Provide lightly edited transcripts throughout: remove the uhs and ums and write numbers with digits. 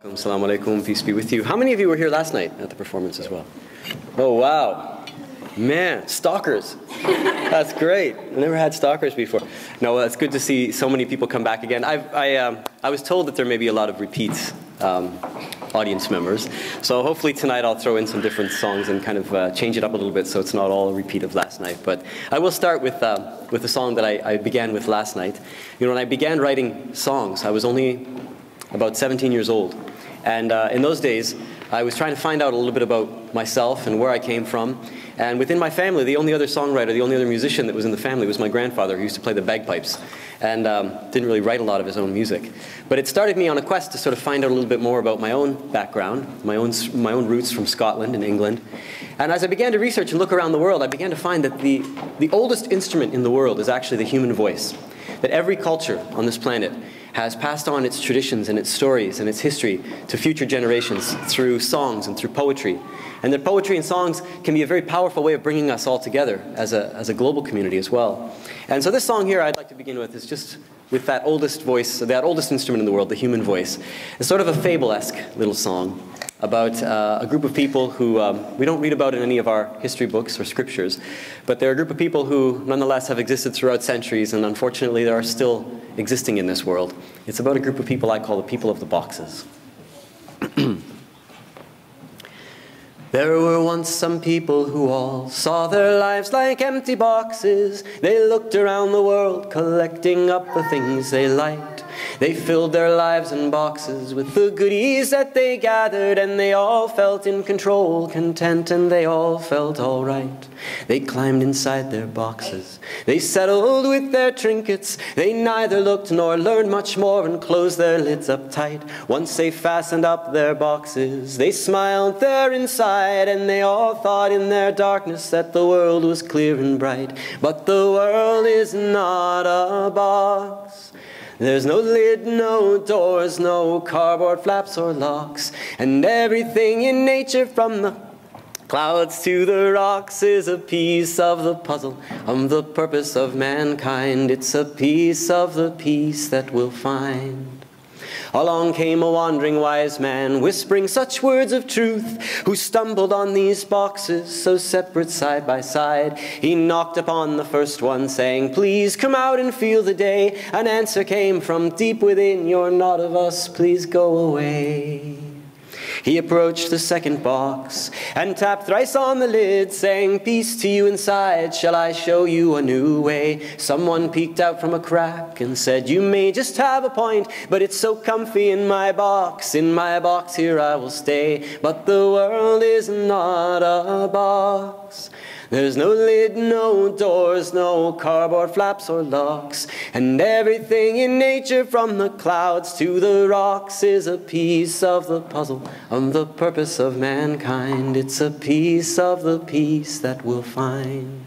Assalamu alaikum, peace be with you. How many of you were here last night at the performance as well? Oh, wow. Man, stalkers. That's great. I never had stalkers before. No, it's good to see so many people come back again. I was told that there may be a lot of repeat audience members. So hopefully tonight I'll throw in some different songs and kind of change it up a little bit so it's not all a repeat of last night. But I will start with the song that I began with last night. You know, when I began writing songs, I was only about 17 years old. And in those days, I was trying to find out a little bit about myself and where I came from. And within my family, the only other songwriter, the only other musician that was in the family was my grandfather, who used to play the bagpipes and didn't really write a lot of his own music. But it started me on a quest to sort of find out a little bit more about my own background, my own roots from Scotland and England. And as I began to research and look around the world, I began to find that the oldest instrument in the world is actually the human voice. That every culture on this planet has passed on its traditions and its stories and its history to future generations through songs and through poetry. And that poetry and songs can be a very powerful way of bringing us all together as a global community as well. And so this song here I'd like to begin with is just with that oldest voice, that oldest instrument in the world, the human voice. It's sort of a fable-esque little song about a group of people who we don't read about in any of our history books or scriptures, but they're a group of people who nonetheless have existed throughout centuries, and unfortunately they are still existing in this world. It's about a group of people I call the people of the boxes. There were once some people who all saw their lives like empty boxes. They looked around the world collecting up the things they liked. They filled their lives in boxes with the goodies that they gathered, and they all felt in control, content, and they all felt all right. They climbed inside their boxes. They settled with their trinkets. They neither looked nor learned much more and closed their lids up tight. Once they fastened up their boxes, they smiled there inside, and they all thought in their darkness that the world was clear and bright. But the world is not a box. There's no lid, no doors, no cardboard flaps or locks, and everything in nature from the clouds to the rocks is a piece of the puzzle of the purpose of mankind. It's a piece of the peace that we'll find. Along came a wandering wise man, whispering such words of truth, who stumbled on these boxes so separate side by side. He knocked upon the first one, saying, "Please come out and feel the day." An answer came from deep within, "You're not of us, please go away." He approached the second box and tapped thrice on the lid, saying, "Peace to you inside, shall I show you a new way?" Someone peeked out from a crack and said, "You may just have a point, but it's so comfy in my box. In my box here I will stay." But the world is not a box. There's no lid, no doors, no cardboard flaps or locks, and everything in nature from the clouds to the rocks is a piece of the puzzle of the purpose of mankind. It's a piece of the peace that we'll find.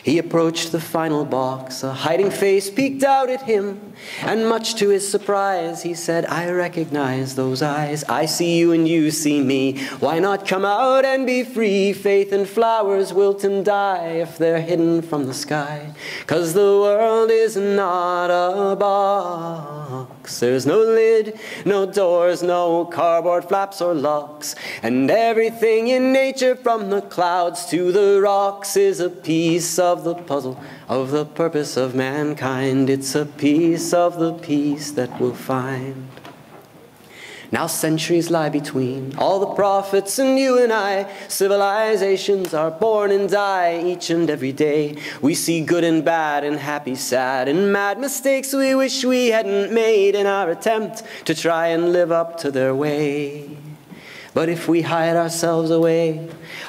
He approached the final box. A hiding face peeked out at him, and much to his surprise, he said, "I recognize those eyes. I see you and you see me. Why not come out and be free? Faith and flowers wilt and die if they're hidden from the sky. 'Cause the world is not a box. There's no lid, no doors, no cardboard flaps or locks, and everything in nature from the clouds to the rocks is a piece of the puzzle of the purpose of mankind. It's a piece of the peace that we'll find." Now centuries lie between all the prophets and you and I. Civilizations are born and die each and every day. We see good and bad and happy, sad, and mad mistakes we wish we hadn't made in our attempt to try and live up to their way. But if we hide ourselves away,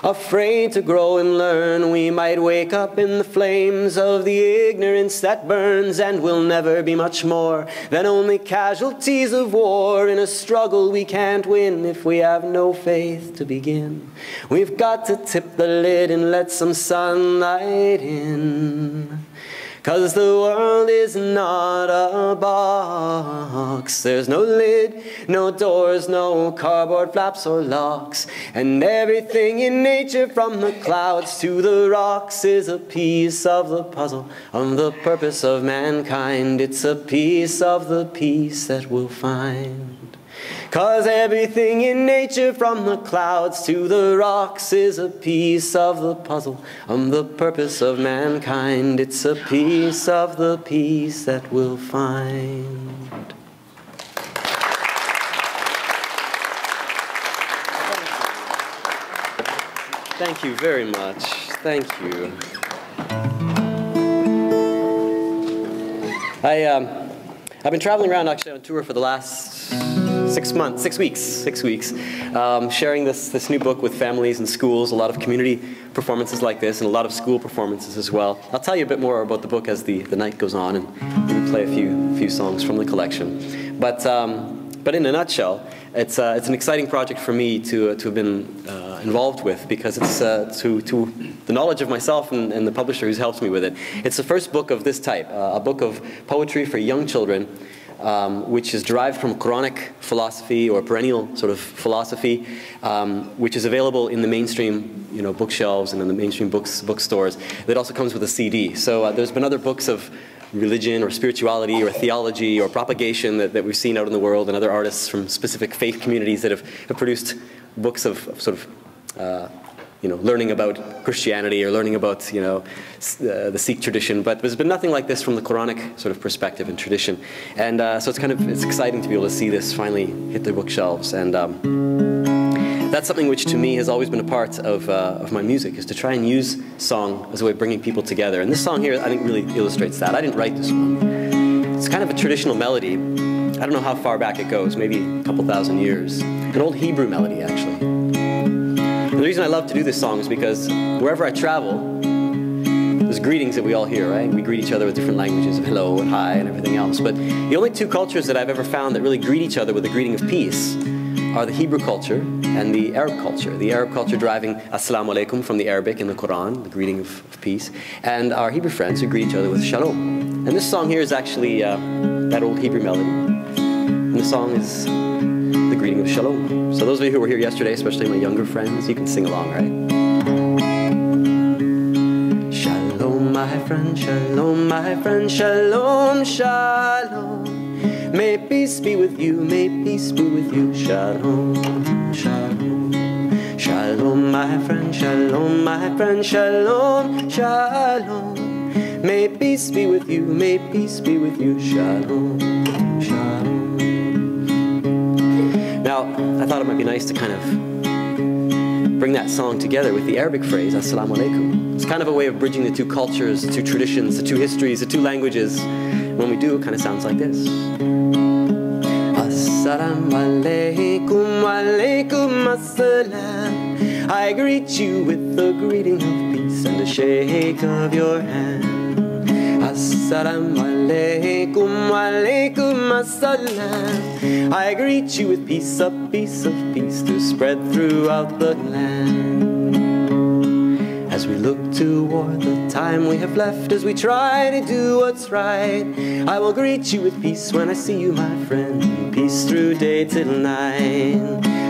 afraid to grow and learn, we might wake up in the flames of the ignorance that burns, and we'll never be much more than only casualties of war in a struggle we can't win if we have no faith to begin. We've got to tip the lid and let some sunlight in. 'Cause the world is not a box. There's no lid, no doors, no cardboard flaps or locks, and everything in nature from the clouds to the rocks is a piece of the puzzle of the purpose of mankind. It's a piece of the peace that we'll find. 'Cause everything in nature, from the clouds to the rocks, is a piece of the puzzle of the purpose of mankind. It's a piece of the peace that we'll find. Thank you very much. Thank you. I've been traveling around actually on tour for the last 6 weeks, sharing this new book with families and schools, a lot of community performances like this, and a lot of school performances as well. I'll tell you a bit more about the book as the night goes on, and maybe play a few songs from the collection. But in a nutshell, it's an exciting project for me to have been involved with, because it's to the knowledge of myself and the publisher who's helped me with it. It's the first book of this type, a book of poetry for young children, which is derived from Quranic philosophy or perennial sort of philosophy, which is available in the mainstream, bookshelves and in the mainstream bookstores. That also comes with a CD. So there's been other books of religion or spirituality or theology or propagation that we've seen out in the world, and other artists from specific faith communities that have produced books of sort of learning about Christianity or learning about the Sikh tradition. But there's been nothing like this from the Quranic sort of perspective and tradition. And so it's exciting to be able to see this finally hit the bookshelves. And that's something which to me has always been a part of my music, is to try and use song as a way of bringing people together. And this song here, I think, really illustrates that. I didn't write this one. It's kind of a traditional melody. I don't know how far back it goes, maybe a couple thousand years. An old Hebrew melody, actually. And the reason I love to do this song is because wherever I travel, there's greetings that we all hear, right? We greet each other with different languages of hello and hi and everything else. But the only two cultures that I've ever found that really greet each other with a greeting of peace are the Hebrew culture and the Arab culture. The Arab culture deriving Assalamu alaikum from the Arabic in the Quran, the greeting of peace, and our Hebrew friends who greet each other with Shalom. And this song here is actually that old Hebrew melody. And the song is the greeting of Shalom. So those of you who were here yesterday, especially my younger friends, you can sing along, right? Shalom, my friend, Shalom, my friend, Shalom, Shalom. May peace be with you, may peace be with you, Shalom, Shalom. Shalom, my friend, Shalom, my friend, Shalom, Shalom. May peace be with you, may peace be with you, Shalom, Shalom. Now, I thought it might be nice to kind of bring that song together with the Arabic phrase, Assalamu alaikum. It's kind of a way of bridging the two cultures, the two traditions, the two histories, the two languages. When we do, it kind of sounds like this. Assalamu alaikum, alaikum assalam. I greet you with the greeting of peace and a shake of your hand. Assalamu alaikum, alaikum assalam. I greet you with peace, a piece of peace to spread throughout the land. As we look toward the time we have left, as we try to do what's right, I will greet you with peace when I see you, my friend. Peace through day till night.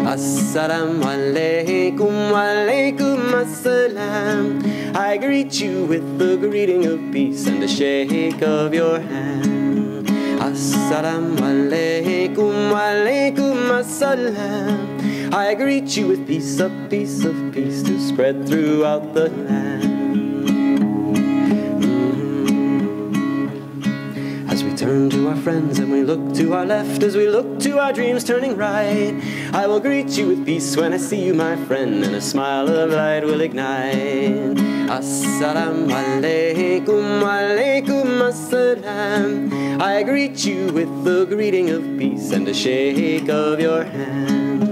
Assalamu alaikum, alaikum assalam. I greet you with the greeting of peace and a shake of your hand. Assalamu alaikum, alaikum assalam. I greet you with peace, a piece of peace to spread throughout the land. As we turn to our friends and we look to our left, as we look to our dreams turning right, I will greet you with peace when I see you, my friend, and a smile of light will ignite. Assalamu alaikum, alaikum assalam. I greet you with the greeting of peace and a shake of your hand.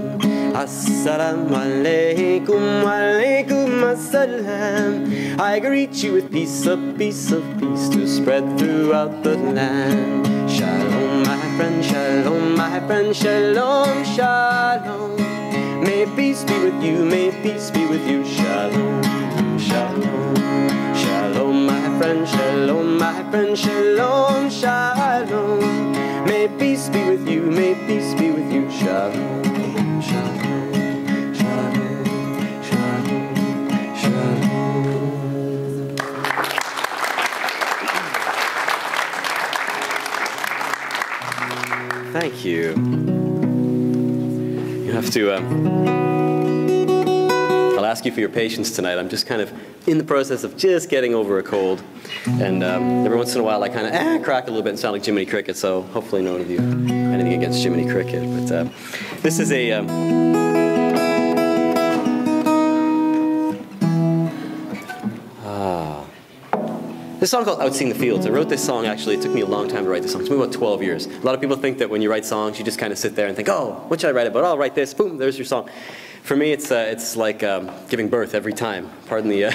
Assalamu alaikum, alaikum assalam. I greet you with peace, a piece of peace to spread throughout the land. Shalom, my friend, Shalom, my friend, Shalom, Shalom. May peace be with you, may peace be with you, Shalom, Shalom. Shalom, my friend, Shalom, my friend, Shalom, Shalom. May peace be with you, may peace be with you, Shalom, Shalom. Thank you. You have to, I'll ask you for your patience tonight. I'm just kind of in the process of just getting over a cold. And every once in a while I kind of crack a little bit and sound like Jiminy Cricket, so hopefully none of you anything against Jiminy Cricket. But this is a... This song called Out Seeing the Fields. I wrote this song, actually, it took me a long time to write this song. It took me about 12 years. A lot of people think that when you write songs, you just kind of sit there and think, oh, what should I write about? Oh, I'll write this, boom, there's your song. For me, it's like giving birth every time. Pardon the, I'm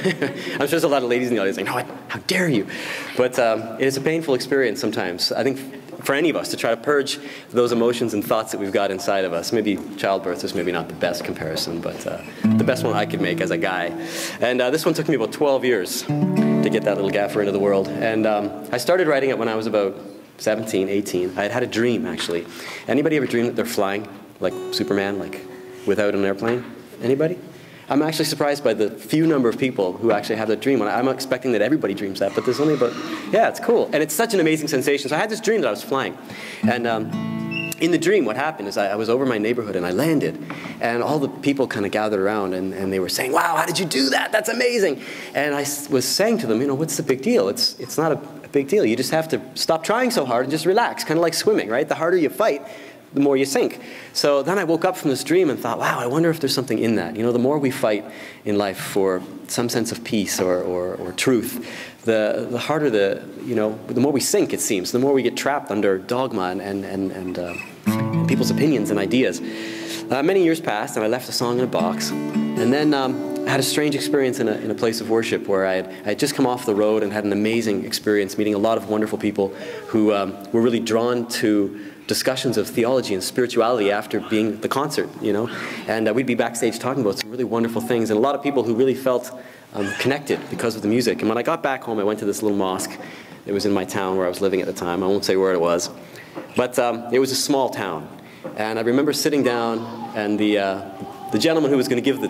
sure there's a lot of ladies in the audience saying, no, how dare you? But it is a painful experience sometimes. I think for any of us to try to purge those emotions and thoughts that we've got inside of us. Maybe childbirth is maybe not the best comparison, but the best one I could make as a guy. And this one took me about 12 years to get that little gaffer into the world. And I started writing it when I was about 17, 18. I had a dream, actually. Anybody ever dream that they're flying, like Superman, like without an airplane? Anybody? I'm actually surprised by the few number of people who actually have that dream. I'm expecting that everybody dreams that, but there's only about, yeah, it's cool. And it's such an amazing sensation. So I had this dream that I was flying. And in the dream, what happened is I was over my neighborhood and I landed. And all the people kind of gathered around and they were saying, wow, how did you do that? That's amazing. And I was saying to them, you know, what's the big deal? It's not a big deal. You just have to stop trying so hard and just relax, kind of like swimming, right? The harder you fight, the more you sink. So then I woke up from this dream and thought, wow, I wonder if there's something in that. You know, the more we fight in life for some sense of peace or truth, the harder the more we sink, it seems, the more we get trapped under dogma and people's opinions and ideas. Many years passed and I left the song in a box. And then I had a strange experience in a place of worship where I had just come off the road and had an amazing experience meeting a lot of wonderful people who were really drawn to discussions of theology and spirituality after being at the concert, you know. And we'd be backstage talking about some really wonderful things, and a lot of people who really felt connected because of the music. And when I got back home, I went to this little mosque. It was in my town where I was living at the time. I won't say where it was. But it was a small town. And I remember sitting down, and the gentleman who was going to give the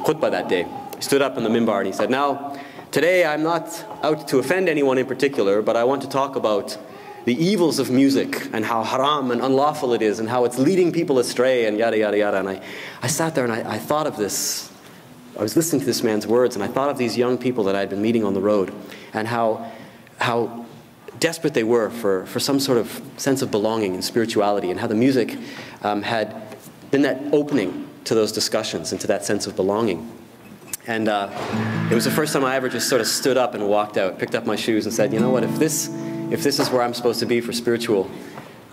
khutbah that day stood up on the mimbar and he said, now, today I'm not out to offend anyone in particular, but I want to talk about the evils of music and how haram and unlawful it is and how it's leading people astray and yada, yada, yada. And I sat there and I thought of this. I was listening to this man's words and I thought of these young people that I had been meeting on the road and how desperate they were for some sort of sense of belonging and spirituality, and how the music had been that opening to those discussions and to that sense of belonging. And it was the first time I ever just sort of stood up and walked out, picked up my shoes and said, you know what, if this is where I'm supposed to be for spiritual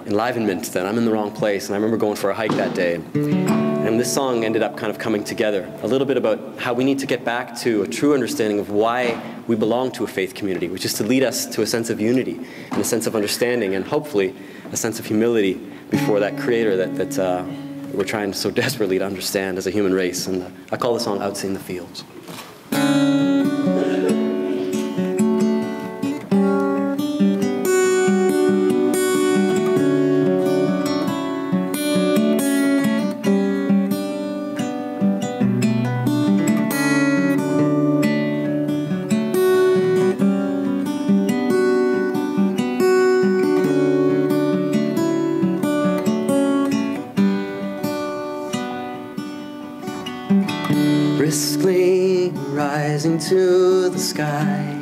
enlivenment, then I'm in the wrong place. And I remember going for a hike that day. And this song ended up kind of coming together a little bit about how we need to get back to a true understanding of why we belong to a faith community, which is to lead us to a sense of unity and a sense of understanding and hopefully a sense of humility before that creator that we're trying so desperately to understand as a human race. And I call the song Out Seeing the Fields. Briskly rising to the sky,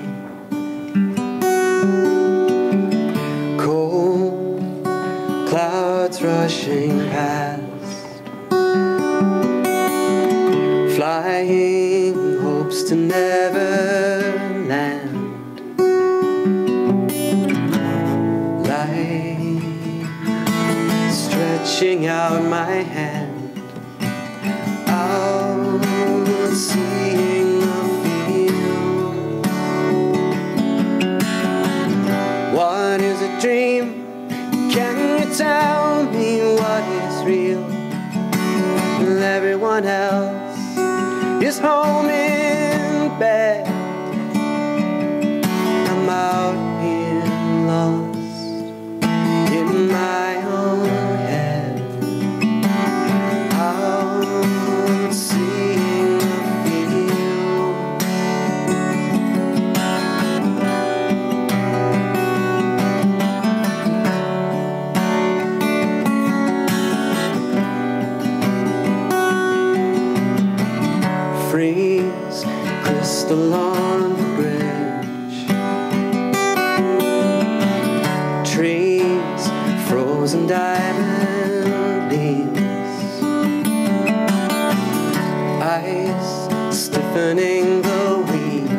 cold clouds rushing past, flying hopes to never land, light stretching out my hand, seeing the field. What is a dream? Can you tell me what is real? Well, everyone else is home in bed. I'm out here lost in my own head. I'll see lost along the bridge. Trees, frozen diamond leaves, ice stiffening the wheat.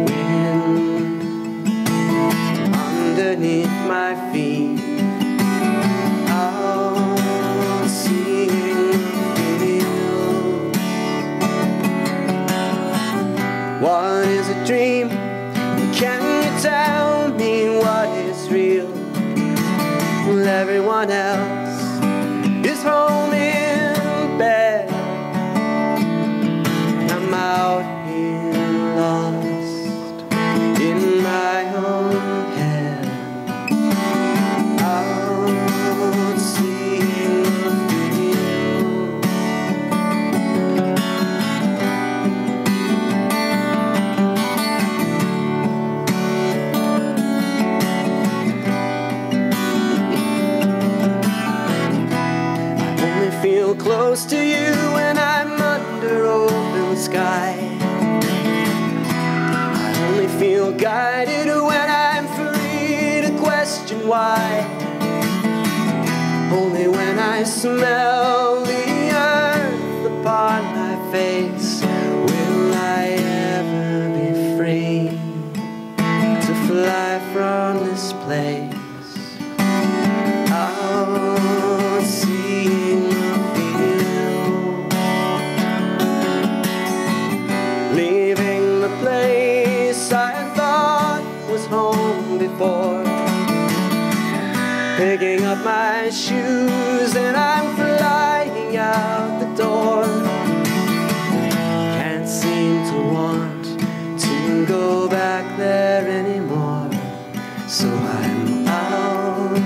Wind underneath my feet. What is a dream? Can you tell me what is real? Well, everyone else is home in bed. I'm out here lost in my own head. Out seeing the field. Feel close to you when I'm under open sky. I only feel guided when I'm free to question why. Only when I smell the earth upon my face will I ever be free to fly from this place. Out seeing leaving the place I thought was home before, picking up my shoes and I'm flying out the door. Can't seem to want to go back there anymore, so I'm out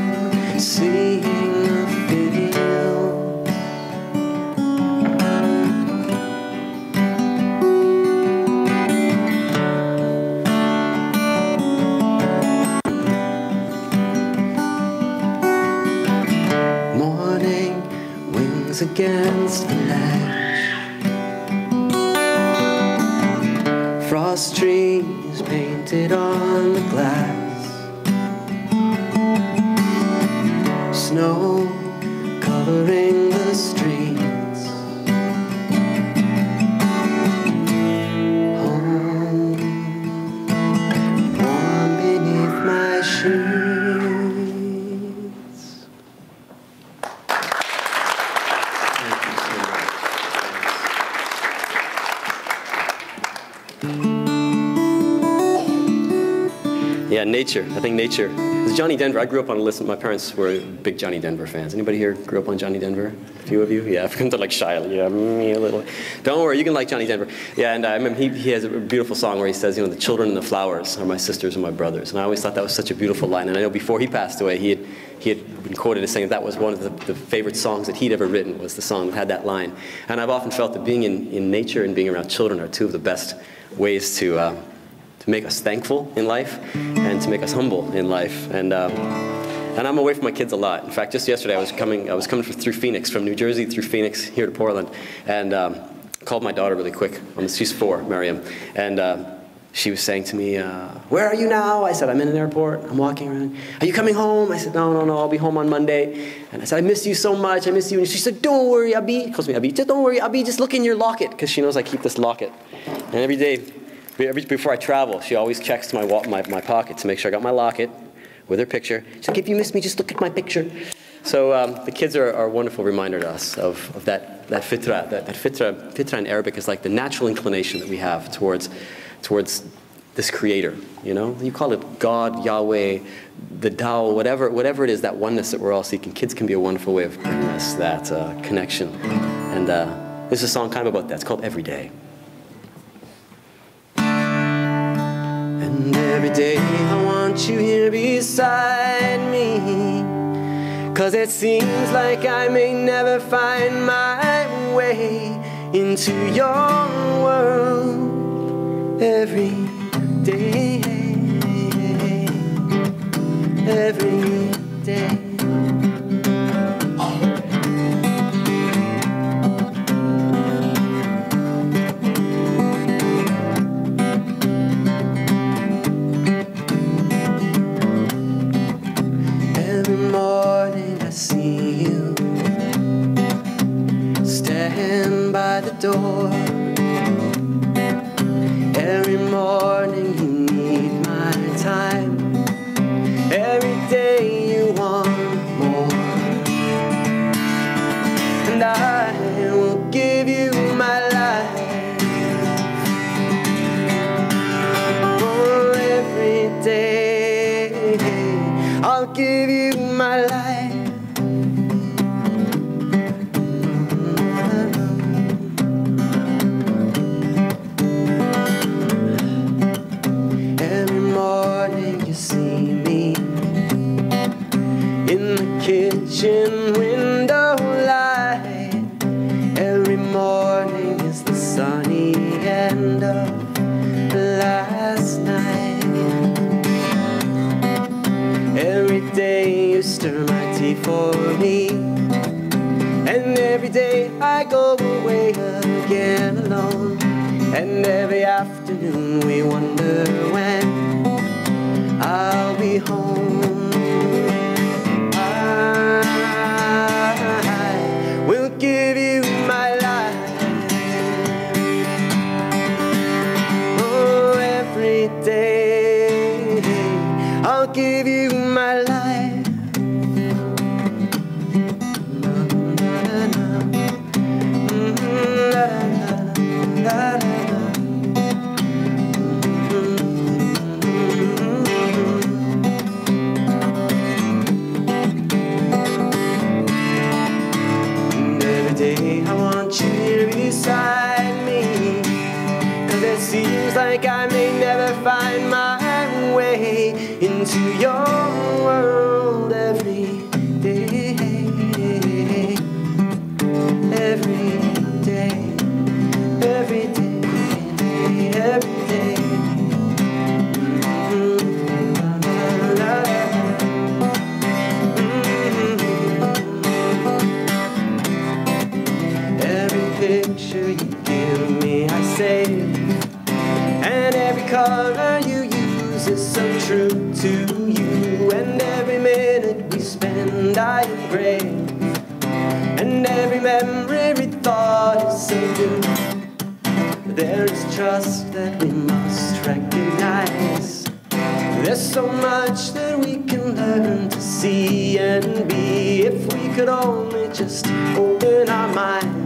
seeing the field. Against the ledge, frost trees painted on the glass, snow covering the streets. Home, warm beneath my shoes. Yeah, nature. I think nature. It's Johnny Denver. I grew up on a list. My parents were big Johnny Denver fans. Anybody here grew up on Johnny Denver? A few of you? Yeah, they're like shy. Yeah, me a little. Don't worry, you can like Johnny Denver. Yeah, and I remember he has a beautiful song where he says, you know, the children and the flowers are my sisters and my brothers. And I always thought that was such a beautiful line. And I know before he passed away, he had been quoted as saying that was one of the favorite songs that he'd ever written, was the song that had that line. And I've often felt that being in nature and being around children are two of the best ways to make us thankful in life and to make us humble in life. And I'm away from my kids a lot. In fact, just yesterday I was coming through Phoenix, from New Jersey through Phoenix here to Portland, and called my daughter really quick. She's 4, Miriam, and she was saying to me, "Where are you now?" I said, "I'm in an airport. I'm walking around." "Are you coming home?" I said, No, I'll be home on Monday." And I said, "I miss you so much. I miss you." And she said, "Don't worry, Abi." She calls me Abi. "Just don't worry, Abi. Just look in your locket," because she knows I keep this locket. And every day, before I travel, she always checks my pocket to make sure I got my locket with her picture. She's like, "If you miss me, just look at my picture." So the kids are a wonderful reminder to us of that fitra. That fitra in Arabic is like the natural inclination that we have towards this creator. You know, you call it God, Yahweh, the Tao, whatever it is, that oneness that we're all seeking. Kids can be a wonderful way of bringing us that connection. And this is a song kind of about that. It's called Every Day. And every day I want you here beside me, 'cause it seems like I may never find my way into your world. Every day, every day. door. Every morning you need my time. Every day you want more. And I will give you my life. Oh, every day I'll give you my life. Every morning you see me in the kitchen window light. Every morning is the sunny end of last night. Every day you stir my tea for me, and every day I go away again alone. And every afternoon we wonder when I'll be home. I will give you my life. Oh, every day I'll give you my life. Beside me, 'cause it seems like I may never find my way into your world every day, every day, every day, every day. Picture you give me, I save, and every color you use is so true to you. And every minute we spend I engrave, and every memory, every thought is so new. There is trust that we must recognize. There's so much that we can learn to see and be, if we could only just open our minds.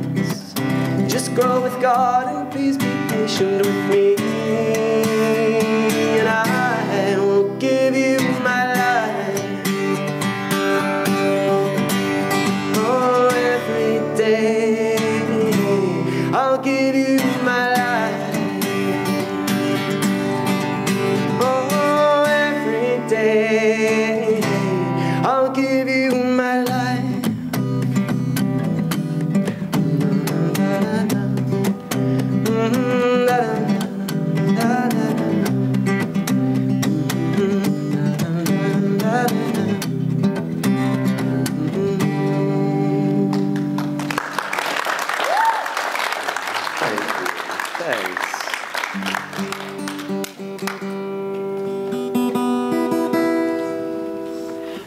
Just grow with God and please be patient with me. And I will give you my life. Oh, every day I'll give you my life. Oh, every day I'll give you my life.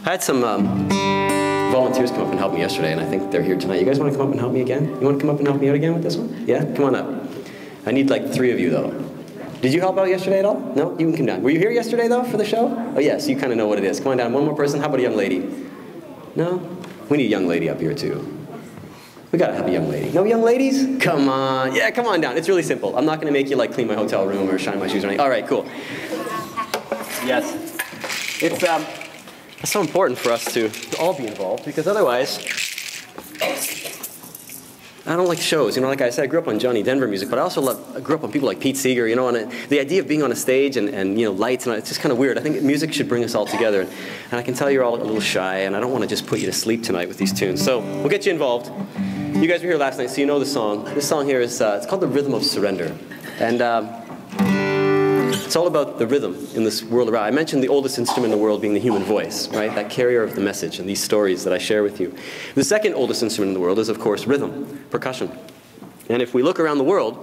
I had some volunteers come up and help me yesterday, and I think they're here tonight. You guys want to come up and help me again? You want to come up and help me out again with this one? Yeah? Come on up. I need like 3 of you, though. Did you help out yesterday at all? No? You can come down. Were you here yesterday, though, for the show? Oh, yes, you kind of know what it is. Come on down. One more person. How about a young lady? No? We need a young lady up here, too. We got to have a young lady. No young ladies? Come on. Yeah, come on down. It's really simple. I'm not going to make you, like, clean my hotel room or shine my shoes or anything. All right, cool. Yes. It's so important for us to all be involved, because otherwise, I don't like shows. You know, like I said, I grew up on Johnny Denver music, but I also grew up on people like Pete Seeger, you know, and the idea of being on a stage and you know, lights, and it's just kind of weird. I think music should bring us all together. And I can tell you're all a little shy, and I don't want to just put you to sleep tonight with these tunes. So we'll get you involved. You guys were here last night, so you know the song. This song here is, it's called The Rhythm of Surrender. And it's all about the rhythm in this world around. I mentioned the oldest instrument in the world being the human voice, right? That carrier of the message and these stories that I share with you. The second oldest instrument in the world is, of course, rhythm, percussion. And if we look around the world,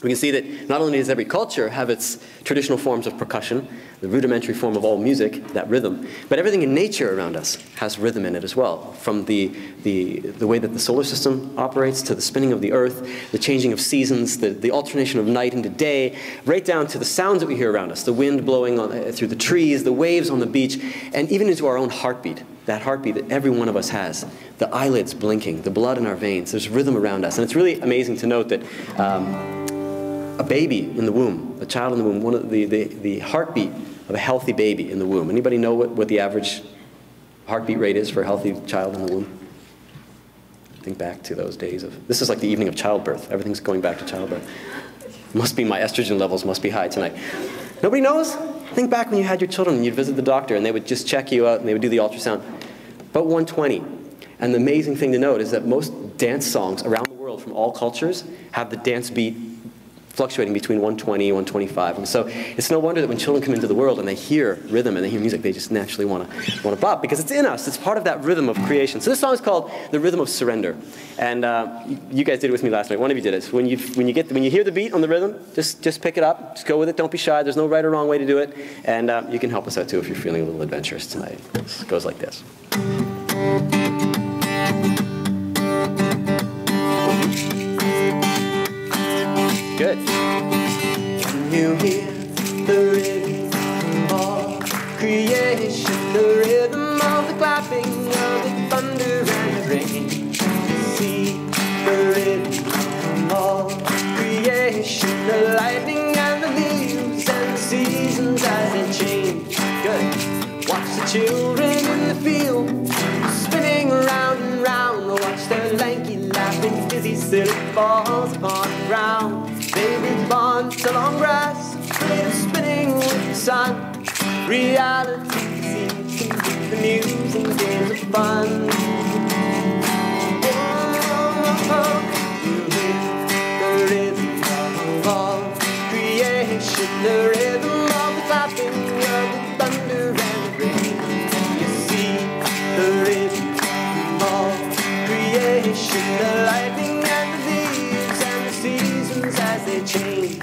We can see that not only does every culture have its traditional forms of percussion, the rudimentary form of all music, that rhythm, but everything in nature around us has rhythm in it as well. From the way that the solar system operates, to the spinning of the earth, the changing of seasons, the alternation of night into day, right down to the sounds that we hear around us, the wind blowing through the trees, the waves on the beach, and even into our own heartbeat. That heartbeat that every one of us has, the eyelids blinking, the blood in our veins, there's rhythm around us. And it's really amazing to note that a baby in the womb, a child in the womb, the heartbeat of a healthy baby in the womb. Anybody know what the average heartbeat rate is for a healthy child in the womb? Think back to those days of, this is like the evening of childbirth. Everything's going back to childbirth. Must be my estrogen levels must be high tonight. Nobody knows? Think back when you had your children and you'd visit the doctor and they would just check you out and they would do the ultrasound. About 120. And the amazing thing to note is that most dance songs around the world from all cultures have the dance beat fluctuating between 120 and 125. And so it's no wonder that when children come into the world and they hear rhythm and they hear music, they just naturally want to bop, because it's in us. It's part of that rhythm of creation. So this song is called The Rhythm of Surrender. And you guys did it with me last night. One of you did it. So when you hear the beat on the rhythm, just pick it up. Just go with it. Don't be shy. There's no right or wrong way to do it. And you can help us out too if you're feeling a little adventurous tonight. It goes like this. Good. Can you hear the rhythm of creation, the rhythm of the clapping of the thunder and the rain? See the rhythm of creation, the lightning and the leaves and the seasons as they change. Good. Watch the children in the field spinning round and round. Watch their lanky, laughing, dizzy, silly balls upon the ground. Baby born to long grass, afraid of spinning with the sun. Reality seems to be the news and games of fun. You hear the rhythm of creation, the rhythm of the clapping of the thunder and the rain. And you see the rhythm of creation, the lightning and the leaves and the seasons as they change.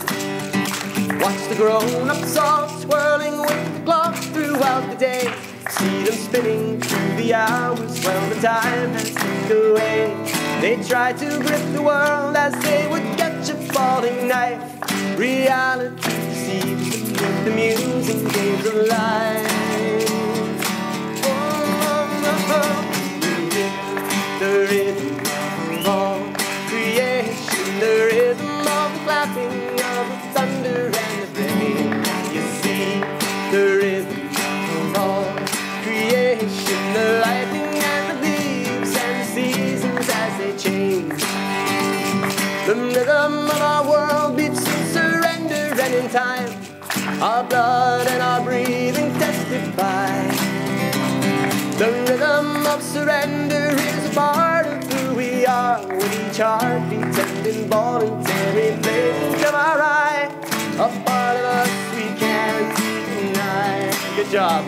Watch the grown-ups all swirling with the clock throughout the day. See them spinning through the hours while the time has slipped away. They try to grip the world as they would catch a falling knife. Reality deceives them with the musing games of life. The rhythm of creation, the rhythm of the clapping of the thunder and the rain. You see the rhythm of creation, the lightning and the leaves and the seasons as they change. The rhythm of our world beats in surrender and in time. Our blood and our breathing testify. The rhythm of surrender is a part of who we are, with each heartbeat and involuntary blink of our eye. A part of us we can't deny. Good job.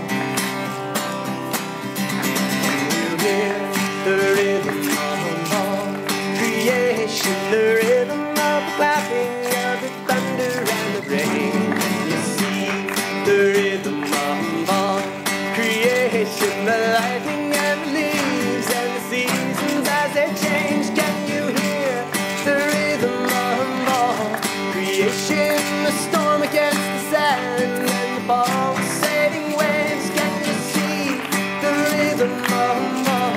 You hear the rhythm of creation, the rhythm of the clapping of the thunder and the rain. You see the rhythm of creation, the lightning and the leaves and the seasons as they change. Can you hear the rhythm of all creation? The storm against the sand and the pulsating waves. Can you see the rhythm of all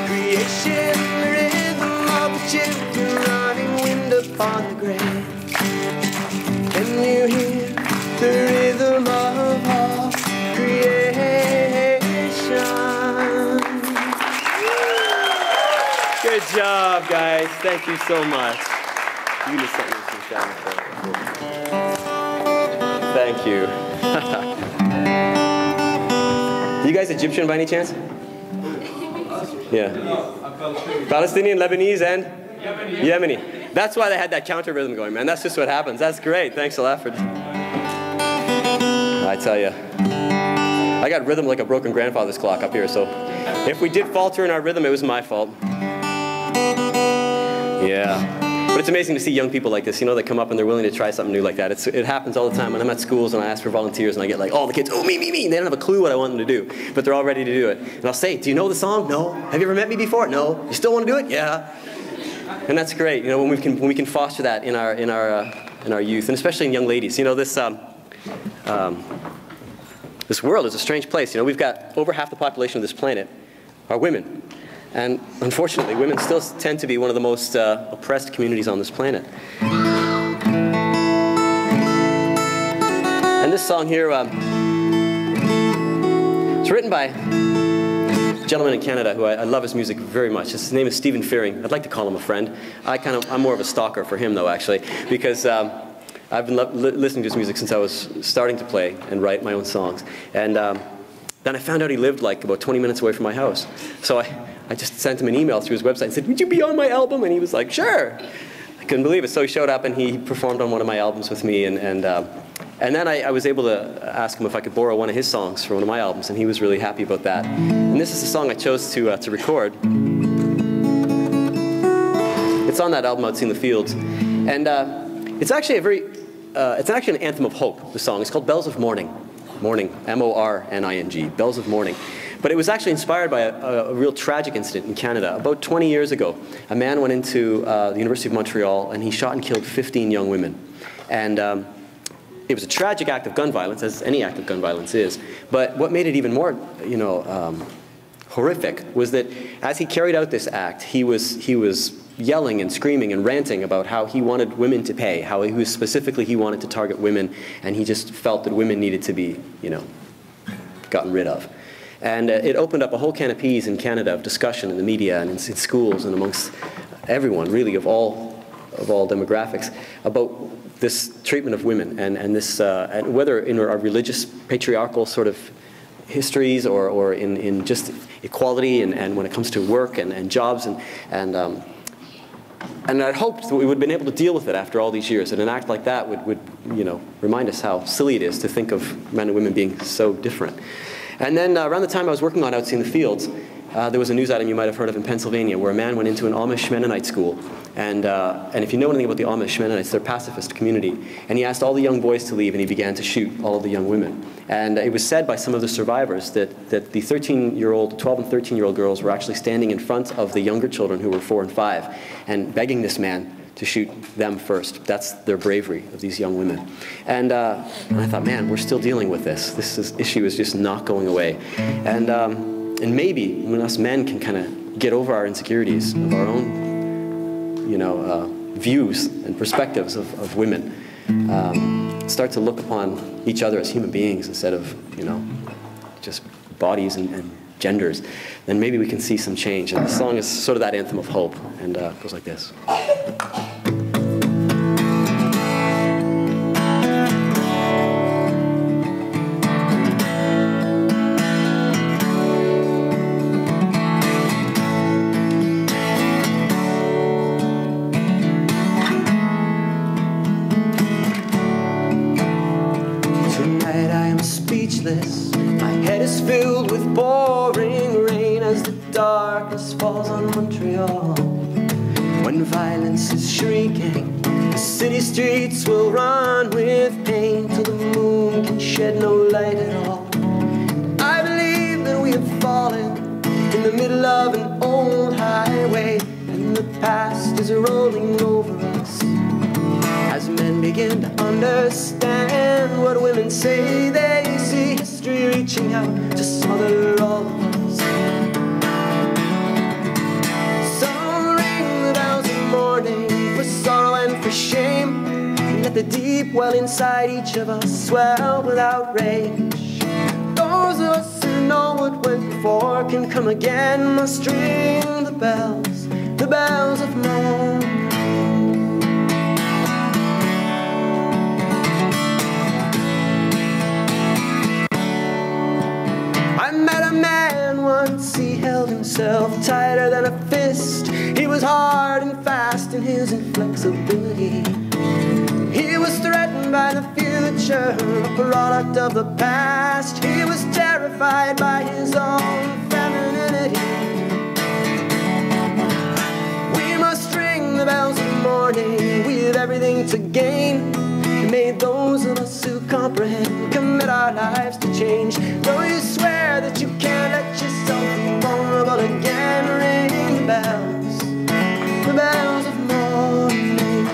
creation? The rhythm of the children running wind upon the grave. Can you hear the rhythm of all creation? Good job, guys. Thank you so much. You can set me some sound. Thank you. You guys Egyptian by any chance? Yeah. Palestinian, Lebanese, and Yemeni. That's why they had that counter rhythm going, man. That's just what happens. That's great. Thanks a lot for. I tell you, I got rhythm like a broken grandfather's clock up here. So, if we did falter in our rhythm, it was my fault. Yeah. But it's amazing to see young people like this, you know, that come up and they're willing to try something new like that. It happens all the time when I'm at schools and I ask for volunteers and I get like, all the kids, oh, me, me, me. And they don't have a clue what I want them to do, but they're all ready to do it. And I'll say, do you know the song? No. Have you ever met me before? No. You still want to do it? Yeah. And that's great, you know, when we can foster that in our youth, and especially in young ladies. You know, this world is a strange place. You know, we've got over half the population of this planet are women. And unfortunately, women still tend to be one of the most oppressed communities on this planet. And this song here was written by a gentleman in Canada who I love his music very much. His name is Stephen Fearing. I'd like to call him a friend. I'm more of a stalker for him, though, actually, because I've been listening to his music since I was starting to play and write my own songs. And then I found out he lived like about 20 minutes away from my house. So I just sent him an email through his website and said, would you be on my album? And he was like, sure. I couldn't believe it. So he showed up and he performed on one of my albums with me. And then I was able to ask him if I could borrow one of his songs for one of my albums, and he was really happy about that. And this is the song I chose to record. It's on that album, Out in the Fields. And it's actually it's actually an anthem of hope, the song. It's called Bells of Morning. Morning, M-O-R-N-I-N-G, Bells of Morning. But it was actually inspired by a real tragic incident in Canada. About 20 years ago, a man went into the University of Montreal and he shot and killed 15 young women. And it was a tragic act of gun violence, as any act of gun violence is. But what made it even more, you know, horrific was that as he carried out this act, he was yelling and screaming and ranting about how he wanted women to pay, how he wanted to target women, and he just felt that women needed to be, you know, gotten rid of. And it opened up a whole can of peas in Canada of discussion in the media and in schools and amongst everyone, really, of all demographics, about this treatment of women and this, and whether in our religious patriarchal sort of histories or in just equality and when it comes to work and jobs and I'd hoped that we would have been able to deal with it after all these years. And an act like that would you know, remind us how silly it is to think of men and women being so different. And then around the time I was working on Out in the Fields, there was a news item you might have heard of in Pennsylvania where a man went into an Amish Mennonite school. And if you know anything about the Amish Mennonites, they're a pacifist community. And he asked all the young boys to leave and he began to shoot all of the young women. And it was said by some of the survivors that the 12 and 13-year-old girls were actually standing in front of the younger children who were 4 and 5 and begging this man to shoot them first. That's their bravery of these young women. And I thought, man, we're still dealing with this. This issue is just not going away. And maybe when us men can kind of get over our insecurities of our own, you know, views and perspectives of women, start to look upon each other as human beings instead of, you know, just bodies and genders, then maybe we can see some change. And the song is sort of that anthem of hope, and it goes like this. My head is filled with pouring rain as the darkness falls on Montreal. When violence is shrieking, the city streets will run with pain till the moon can shed no light at all. I believe that we have fallen in the middle of an old highway, and the past is rolling over us. As men begin to understand what women say, they see history reaching out to smother all of us. So ring the bells of mourning for sorrow and for shame. Let the deep well inside each of us swell with outrage. Those of us who know what went before can come again must ring the bells of mourning. I met a man once, he held himself tighter than a fist. He was hard and fast in his inflexibility. He was threatened by the future, a product of the past. He was terrified by his own femininity. We must ring the bells of mourning something to gain. May those of us who comprehend commit our lives to change. Though you swear that you can't let yourself be vulnerable again, ring the bells of morning.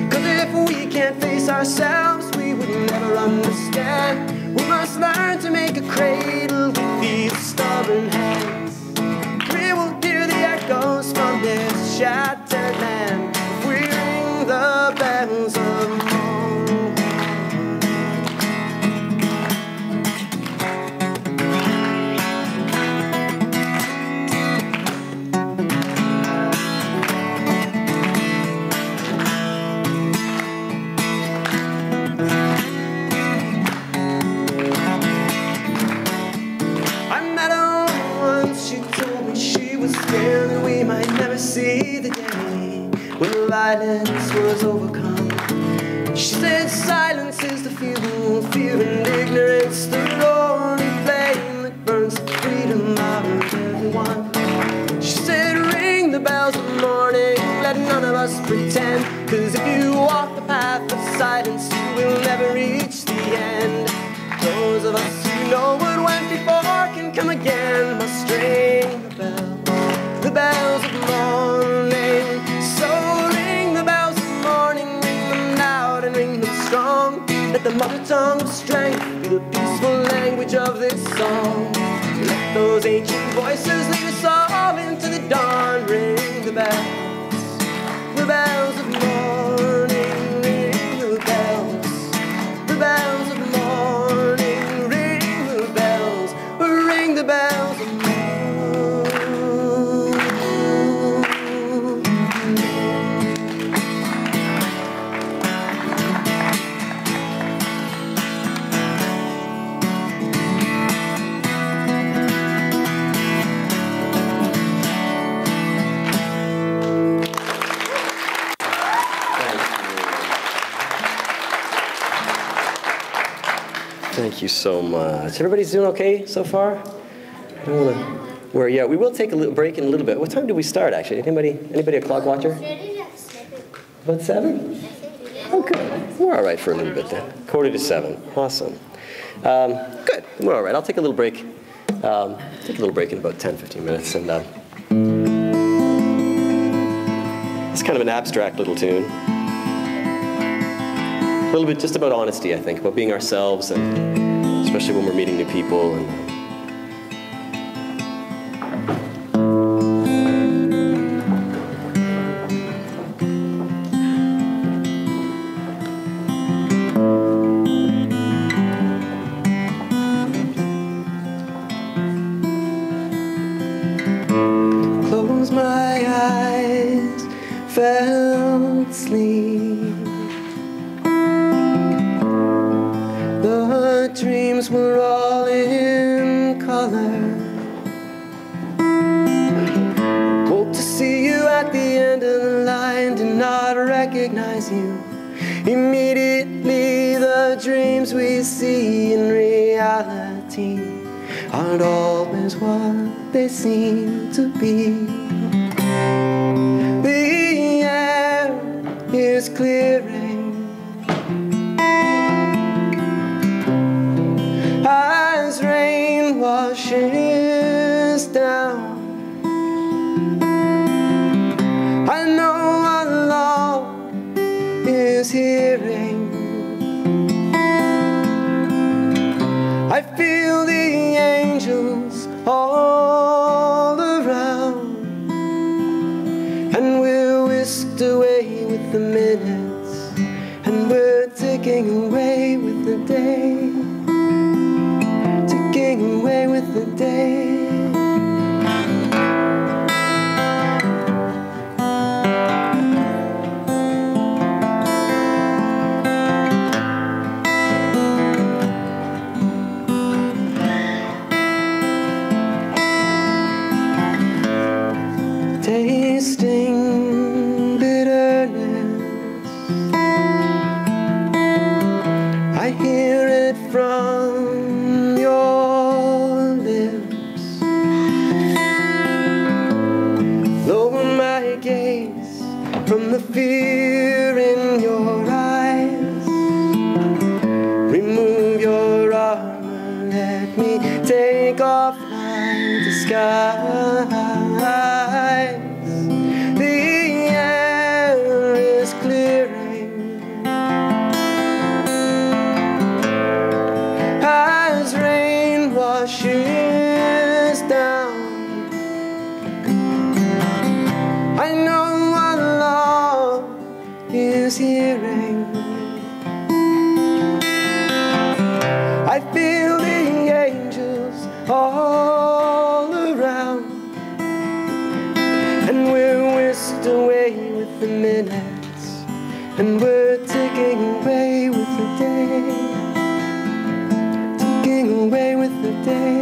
'Cause if we can't face ourselves, we would never understand. We must learn to make a cradle with these stubborn hands. We will hear the echoes from this shattered land if we ring the bells of morning. That we might never see the day when violence was overcome. She said silence is the fuel, fear and ignorance, the roaring flame that burns the freedom out of everyone. She said ring the bells of morning, let none of us pretend, 'cause if you walk the path of silence, you will never reach the end. Those of us who know what went before can come again, must ring the bells of morning. So ring the bells of morning, ring them loud and ring them strong. Let the mother tongue of strength be the peaceful language of this song. Let those ancient voices lead us all into the dawn. Ring the bells of morning, ring the bells of morning, ring the bells of morning. Thank you so much. Everybody's doing okay so far? I don't want to. Yeah, we will take a little break in a little bit. What time do we start, actually? Anybody a clock watcher? About 7? Oh, good. We're all right for a little bit then. 6:45. Awesome. Good. We're all right. I'll take a little break. Take a little break in about 10, 15 minutes. And it's kind of an abstract little tune. A little bit just about honesty, I think, about being ourselves, and especially when we're meeting new people. And close my eyes, fell asleep. The dreams were all in color. Hope to see you at the end of the line, did not recognize you. Immediately the dreams we see in reality aren't always what they seem to be. The air is clearing as rain washes down. I know Allah is hearing. I feel the angels all around, and we're whisked away with the minutes, and we're ticking away with the day. Away with the day. Tasting bitterness, I hear it from your lips. Lower my gaze from the fear in your eyes. the minutes, and we're ticking away with the day, ticking away with the day.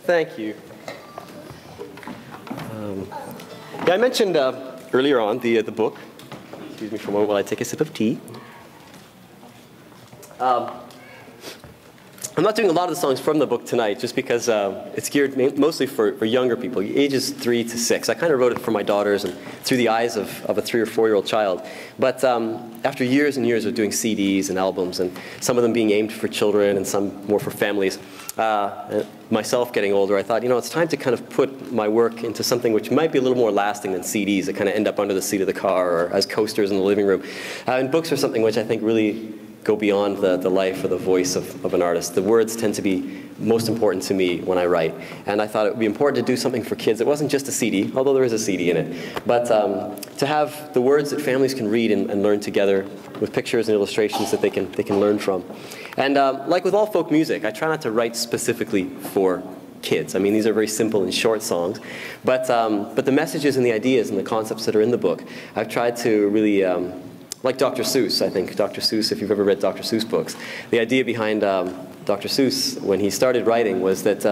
Thank you. Yeah, I mentioned earlier on the book. Excuse me for a moment while I take a sip of tea. I'm not doing a lot of the songs from the book tonight just because it's geared mostly for younger people, ages 3 to 6. I kind of wrote it for my daughters and through the eyes of a 3 or 4-year-old child. But after years and years of doing CDs and albums, and some of them being aimed for children and some more for families, myself getting older, I thought, you know, it's time to kind of put my work into something which might be a little more lasting than CDs that kind of end up under the seat of the car or as coasters in the living room. And books are something which I think really go beyond the life or the voice of an artist. The words tend to be most important to me when I write. And I thought it would be important to do something for kids. It wasn't just a CD, although there is a CD in it, but to have the words that families can read and learn together with pictures and illustrations that they can learn from. And like with all folk music, I try not to write specifically for kids. I mean, these are very simple and short songs, but the messages and the ideas and the concepts that are in the book, I've tried to really like Dr. Seuss, I think. Dr. Seuss, if you've ever read Dr. Seuss books, the idea behind Dr. Seuss, when he started writing, was that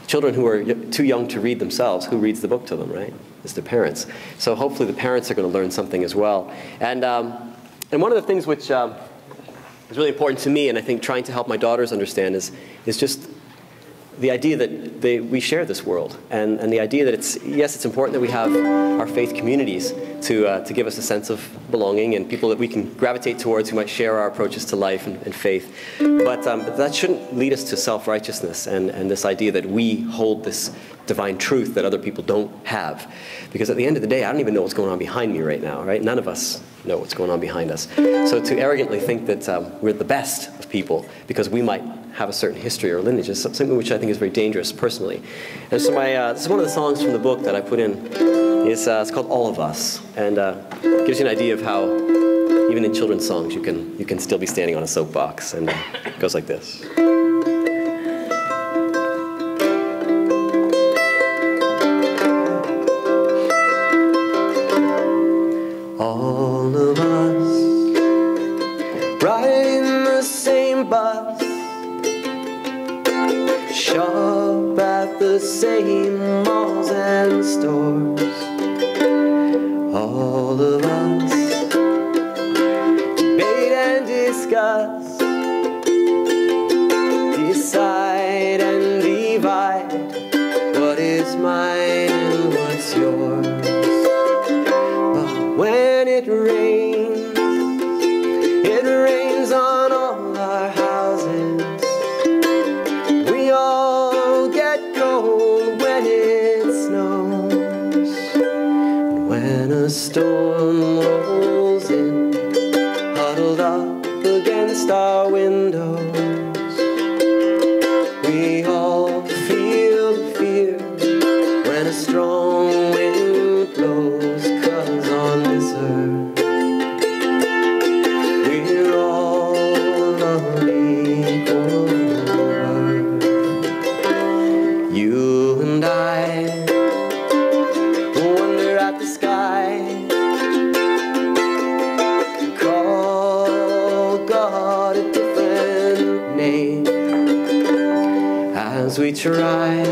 children who are too young to read themselves, who reads the book to them, right? It's their parents. So hopefully the parents are going to learn something as well. And one of the things which is really important to me, and I think trying to help my daughters understand, is just the idea that we share this world, and the idea that yes, it's important that we have our faith communities to give us a sense of belonging and people that we can gravitate towards who might share our approaches to life and faith. But that shouldn't lead us to self-righteousness and this idea that we hold this divine truth that other people don't have. Because at the end of the day, I don't even know what's going on behind me right now, right? None of us know what's going on behind us. So to arrogantly think that we're the best of people because we might have a certain history or lineage is something which I think is very dangerous personally. And so this is one of the songs from the book that I put in. It's called All of Us, and gives you an idea of how even in children's songs you can still be standing on a soapbox, and it goes like this. All of us riding the same bus, shop at the same malls and stores. All of us debate and discuss, decide and divide what is mine and what's yours. But when it rains on all our houses. We all get cold when it snows. When a storm rolls in, huddled up against our windows, we all feel the fear when a strong wind blows. 'Cause on this earth we're all as we try,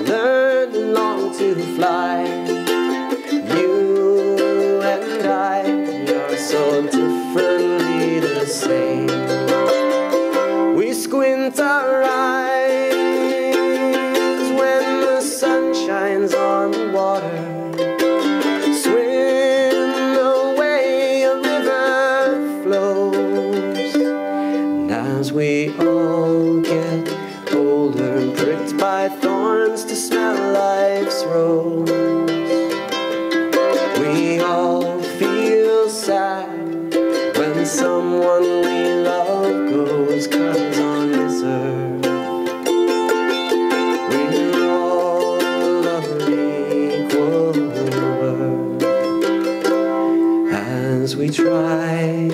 learn and long to fly. You and I are so differently the same. We squint our eyes when the sun shines on the water. Swim away, a river flows. And as we all get older, pricked by thorns to smell life's rose, we all feel sad when someone we love goes, 'cause on this earth we're all unequal as we try,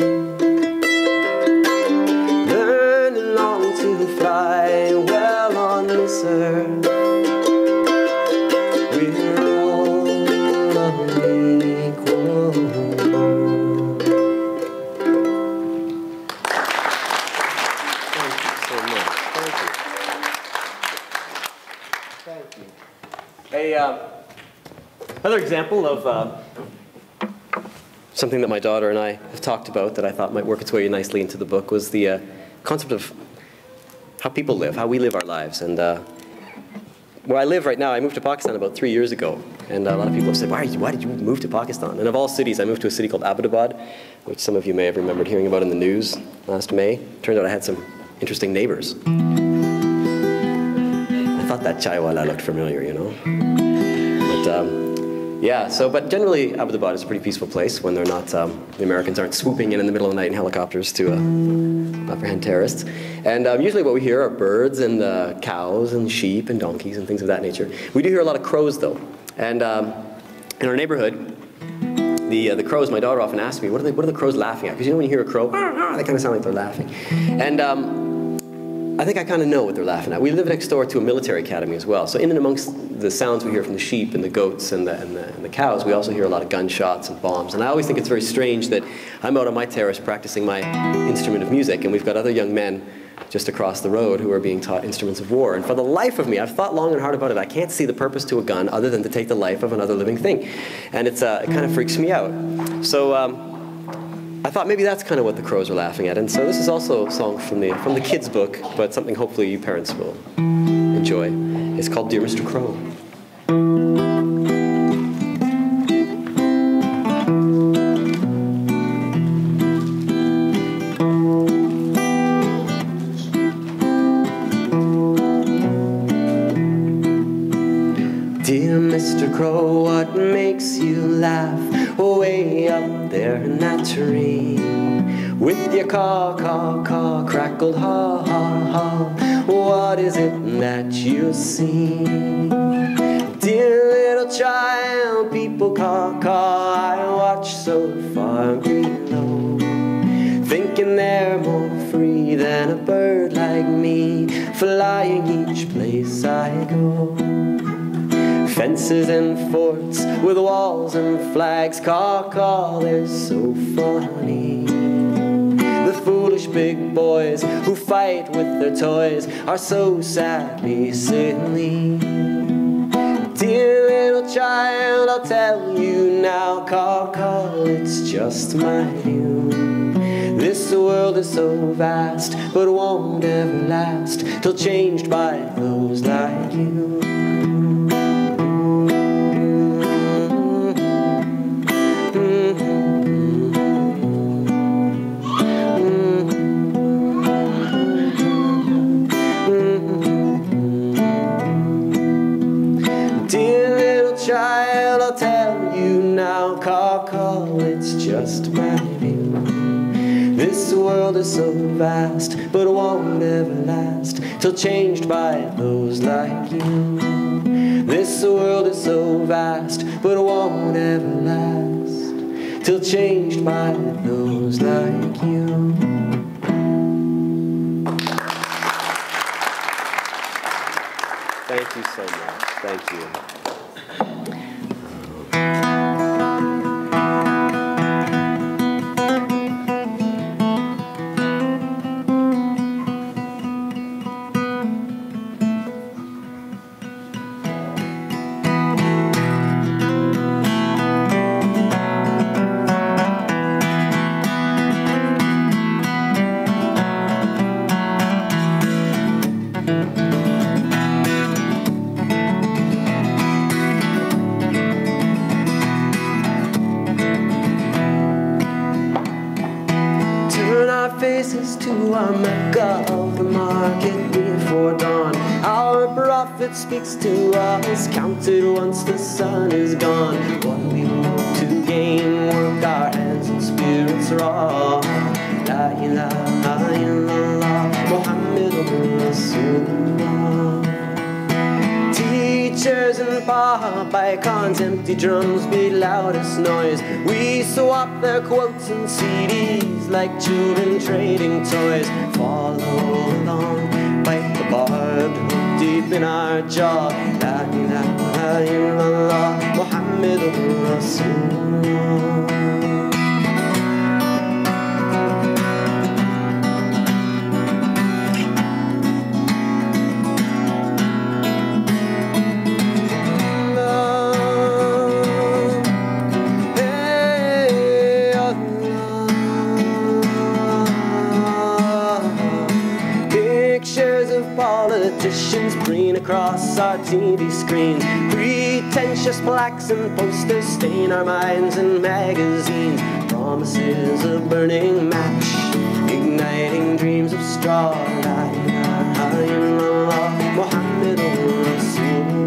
learn and long to fly. Well, on this earth we're all unequal. Thank you so much. Thank you. Thank you. Another example of something that my daughter and I have talked about that I thought might work its way nicely into the book was the concept of how people live, how we live our lives. And where I live right now, I moved to Pakistan about 3 years ago. And a lot of people have said, why did you move to Pakistan? And of all cities, I moved to a city called Abbottabad, which some of you may have remembered hearing about in the news last May. Turned out I had some interesting neighbors. I thought that chaiwala looked familiar, you know. But yeah, but generally Abbottabad is a pretty peaceful place when they're not, the Americans aren't swooping in the middle of the night in helicopters to apprehend terrorists. And usually what we hear are birds and cows and sheep and donkeys and things of that nature. We do hear a lot of crows though. And in our neighborhood, the crows, my daughter often asks me, what are the crows laughing at? Because you know when you hear a crow, they kind of sound like they're laughing. And I think I kind of know what they're laughing at. We live next door to a military academy as well. So in and amongst the sounds we hear from the sheep and the goats and the cows, we also hear a lot of gunshots and bombs. And I always think it's very strange that I'm out on my terrace practicing my instrument of music, and we've got other young men just across the road who are being taught instruments of war. And for the life of me, I've thought long and hard about it. I can't see the purpose to a gun other than to take the life of another living thing. And it kind of freaks me out. So I thought maybe that's kind of what the crows are laughing at. And so this is also a song from the kids' book, but something hopefully you parents will enjoy. It's called Dear Mr. Crow. Dear Mr. Crow, what makes you laugh way up there in that tree? With your caw, caw, caw, crackled ha, ha, ha, what is it that you see? Dear little child, people caw, caw, I watch so far below, thinking they're more free than a bird like me, flying each place I go. Fences and forts with walls and flags, caw, caw, they're so funny. The foolish big boys who fight with their toys are so sadly silly. Dear little child, I'll tell you now, caw, caw, it's just my view. This world is so vast, but won't ever last till changed by those like you. Child, I'll tell you now, caw, caw, it's just my view. This world is so vast, but won't ever last till changed by those like you. This world is so vast, but won't ever last till changed by those like you. Thank you so much. Thank you. faces to our Mecca of the market before dawn. Our prophet speaks to us, counted once the sun is gone. What we want to gain, work our hands and spirits raw. La ilaha illallah, Muhammadur Rasulullah. Teachers and pop icons, empty drums beat loudest noise. We swap their quotes and CDs like children trading toys. Follow along, bite the barbed hook deep in our jaw. La ilaha illallah, Muhammadur Rasulullah. Politicians preen across our TV screens. Pretentious plaques and posters stain our minds and magazines. Promises of burning match, igniting dreams of straw. La ilaha illallah, Muhammadur Rasulullah.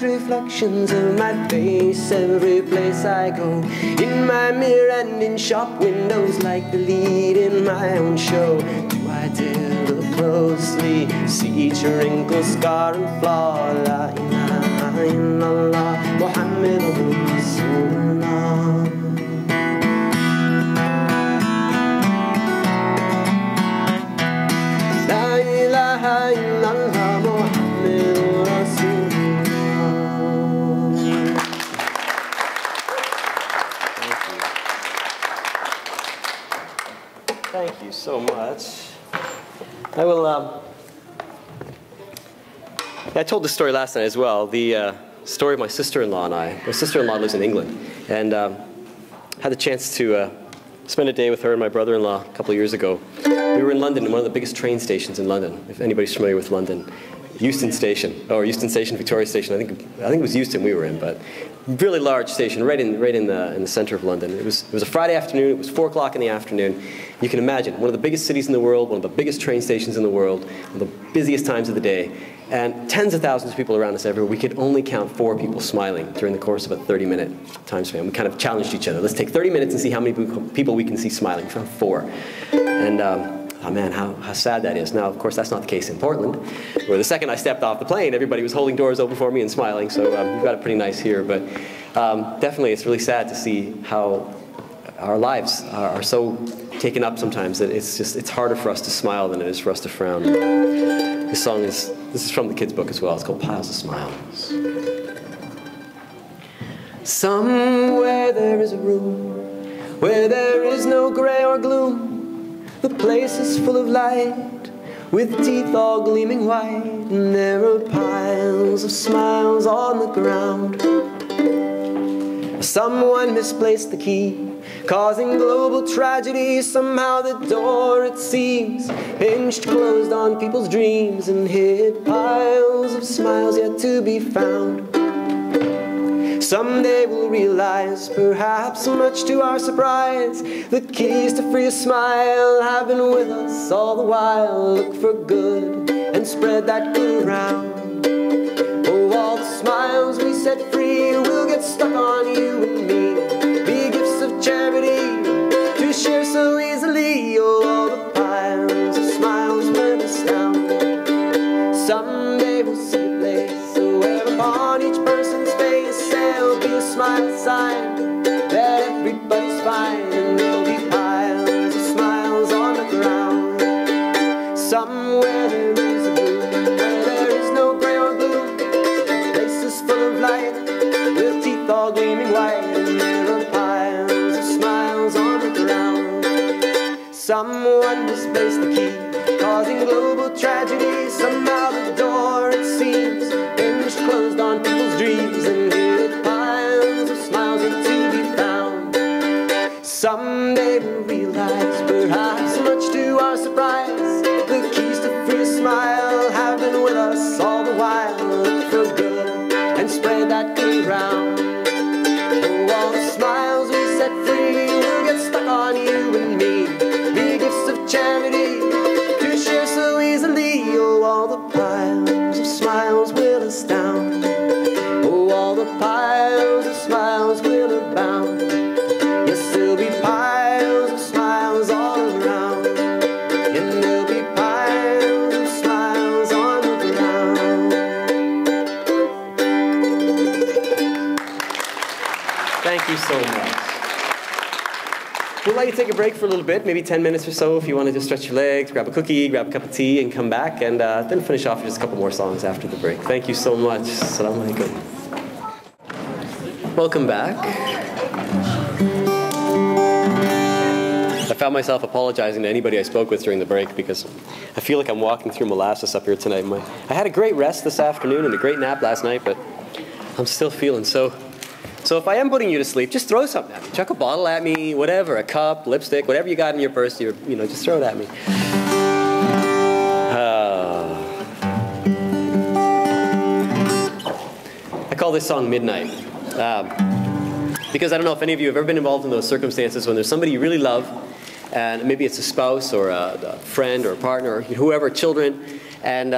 Reflections of my face every place I go, in my mirror and in shop windows, like the lead in my own show. Do I dare look closely, see each wrinkle, scar and flaw? La ilaha illallah, Muhammadur Rasulullah. La ilaha illallah, Muhammadur Rasulullah. Thank you so much. I will, I told this story last night as well, the story of my sister-in-law and I. My sister-in-law lives in England, and had the chance to spend a day with her and my brother-in-law a couple of years ago. We were in London, in one of the biggest train stations in London, if anybody's familiar with London. Euston Station, or Euston Station, Victoria Station. I think it was Euston we were in, but really large station, right in the center of London. It was a Friday afternoon. It was 4 o'clock in the afternoon. You can imagine, one of the biggest cities in the world, one of the biggest train stations in the world, one of the busiest times of the day, and tens of thousands of people around us everywhere. We could only count 4 people smiling during the course of a 30-minute time span. We kind of challenged each other. Let's take 30 minutes and see how many people we can see smiling. We found 4, and oh man, how sad that is. Now, of course, that's not the case in Portland, where the second I stepped off the plane, everybody was holding doors open for me and smiling, so we've got it pretty nice here. But definitely, it's really sad to see how our lives are so taken up sometimes that it's harder for us to smile than it is for us to frown. This is from the kids' book as well. It's called Piles of Smiles. Somewhere there is a room where there is no gray or gloom. The place is full of light, with teeth all gleaming white, and there are piles of smiles on the ground. Someone misplaced the key, causing global tragedy. Somehow the door, it seems, hinged closed on people's dreams and hid piles of smiles yet to be found. Someday we'll realize, perhaps much to our surprise, the keys to free a smile have been with us all the while. Look for good and spread that good around. Oh, all the smiles we set free will get stuck on you and me. Be gifts of charity to share so easily. Oh, all the piles of smiles will astound. Someday we'll see a place where upon each person's face there'll be a smile sign that everybody's fine, and there'll be piles of smiles on the ground. Somewhere there is a room where there is no gray or gloom. The place is full of light, with teeth all gleaming white, and there are piles of smiles on the ground. Someone misplaced the key, causing global tragedy. Somehow the door, it seems, hinged closed on people's dreams and hid piles for good and spread that good round. Oh, all the smiles we set free will get stuck on you and me. Be gifts of charity to share so easily. Oh, all the piles of smiles will astound. Oh, all the piles of smiles will abound. Yes, there'll be piles of smiles all around. And there'll be piles of smiles on the ground. Thank you so much. We'd like to take a break for a little bit, maybe 10 minutes or so if you want to just stretch your legs, grab a cookie, grab a cup of tea, and come back, and then finish off with just a couple more songs after the break. Thank you so much. Salaam alaikum. Welcome back. I found myself apologizing to anybody I spoke with during the break because I feel like I'm walking through molasses up here tonight. I had a great rest this afternoon and a great nap last night, but I'm still feeling so if I am putting you to sleep, just throw something at me. Chuck a bottle at me, whatever, a cup, lipstick, whatever you got in your purse, just throw it at me. I call this song Midnight. Because I don't know if any of you have ever been involved in those circumstances when there's somebody you really love, and maybe it's a spouse or a friend or a partner or whoever, children, and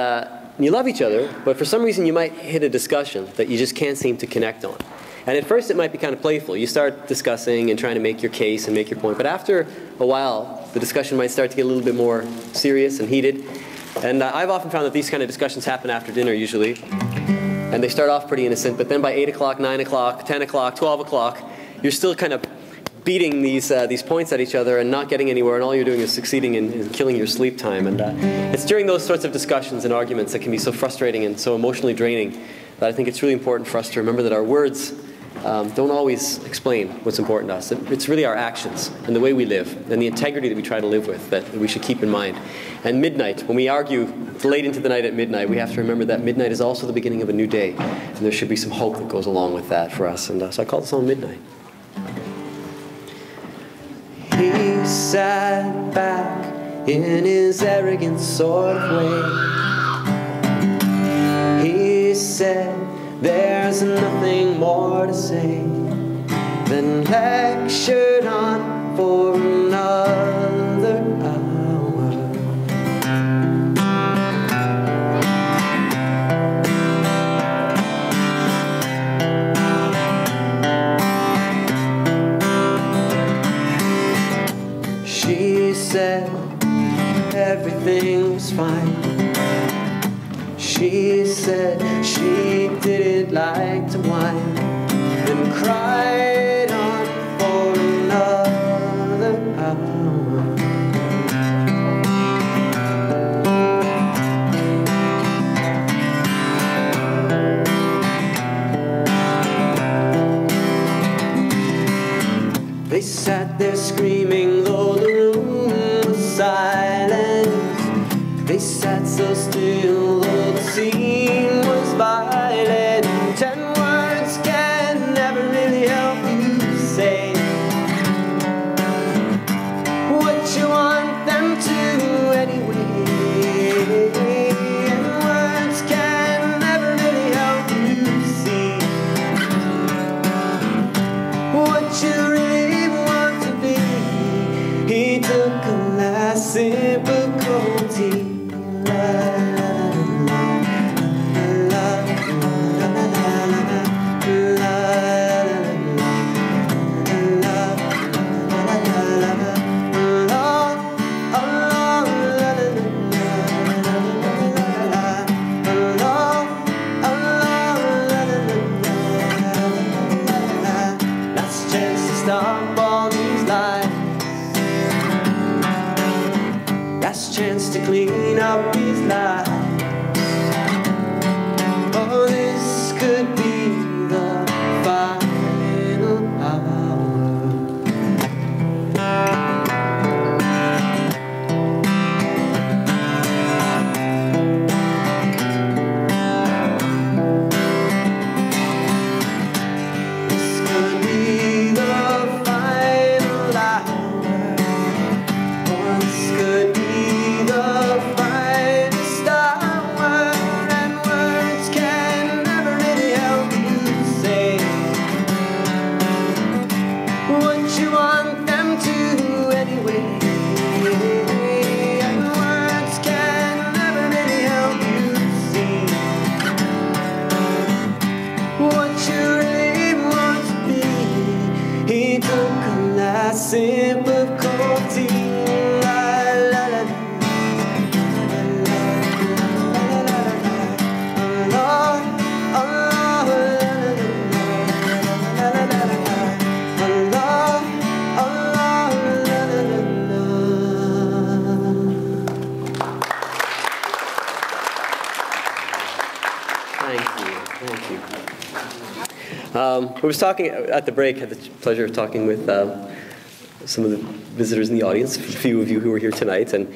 you love each other, but for some reason you might hit a discussion that you just can't seem to connect on. And at first it might be kind of playful. You start discussing and trying to make your case and make your point, but after a while the discussion might start to get a little bit more serious and heated. And I've often found that these kind of discussions happen after dinner usually. And they start off pretty innocent, but then by 8 o'clock, 9 o'clock, 10 o'clock, 12 o'clock, you're still kind of beating these points at each other and not getting anywhere, and all you're doing is succeeding in killing your sleep time. And it's during those sorts of discussions and arguments that can be so frustrating and so emotionally draining that I think it's really important for us to remember that our words don't always explain what's important to us. It's really our actions and the way we live and the integrity that we try to live with that we should keep in mind. And midnight, when we argue late into the night at midnight, we have to remember that midnight is also the beginning of a new day. And there should be some hope that goes along with that for us. And so I call this song Midnight. He sat back in his arrogant sort of way. He said, there's nothing more to say than lectured on for another hour. She said everything was fine. She said she didn't like to whine and cried on for another hour. They sat there screaming though the room was silent. They sat so still though the scene was violent. 10 words can never really help you say what you want them to anyway. And words can never really help you see what you really want to be. He took a last sip of cold tea. La, la, la, la. sip of cold tea. La, la, la, I was talking at the break, had the pleasure of talking with some of the visitors in the audience, a few of you who were here tonight, and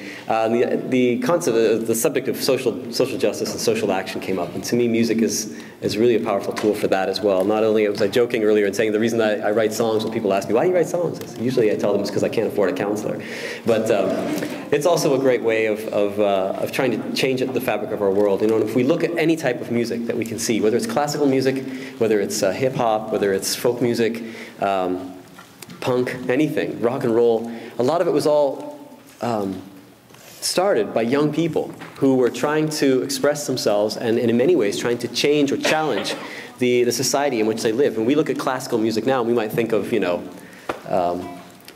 the concept, the subject of social justice and social action came up, and to me music is really a powerful tool for that as well. Not only was I joking earlier and saying the reason I write songs, when people ask me, why do you write songs? Usually I tell them it's because I can't afford a counselor. But it's also a great way of trying to change the fabric of our world. You know, and if we look at any type of music that we can see, whether it's classical music, whether it's hip-hop, whether it's folk music, punk, anything, rock and roll, a lot of it was all started by young people who were trying to express themselves and in many ways trying to change or challenge the society in which they live. And we look at classical music now, and we might think of, you know,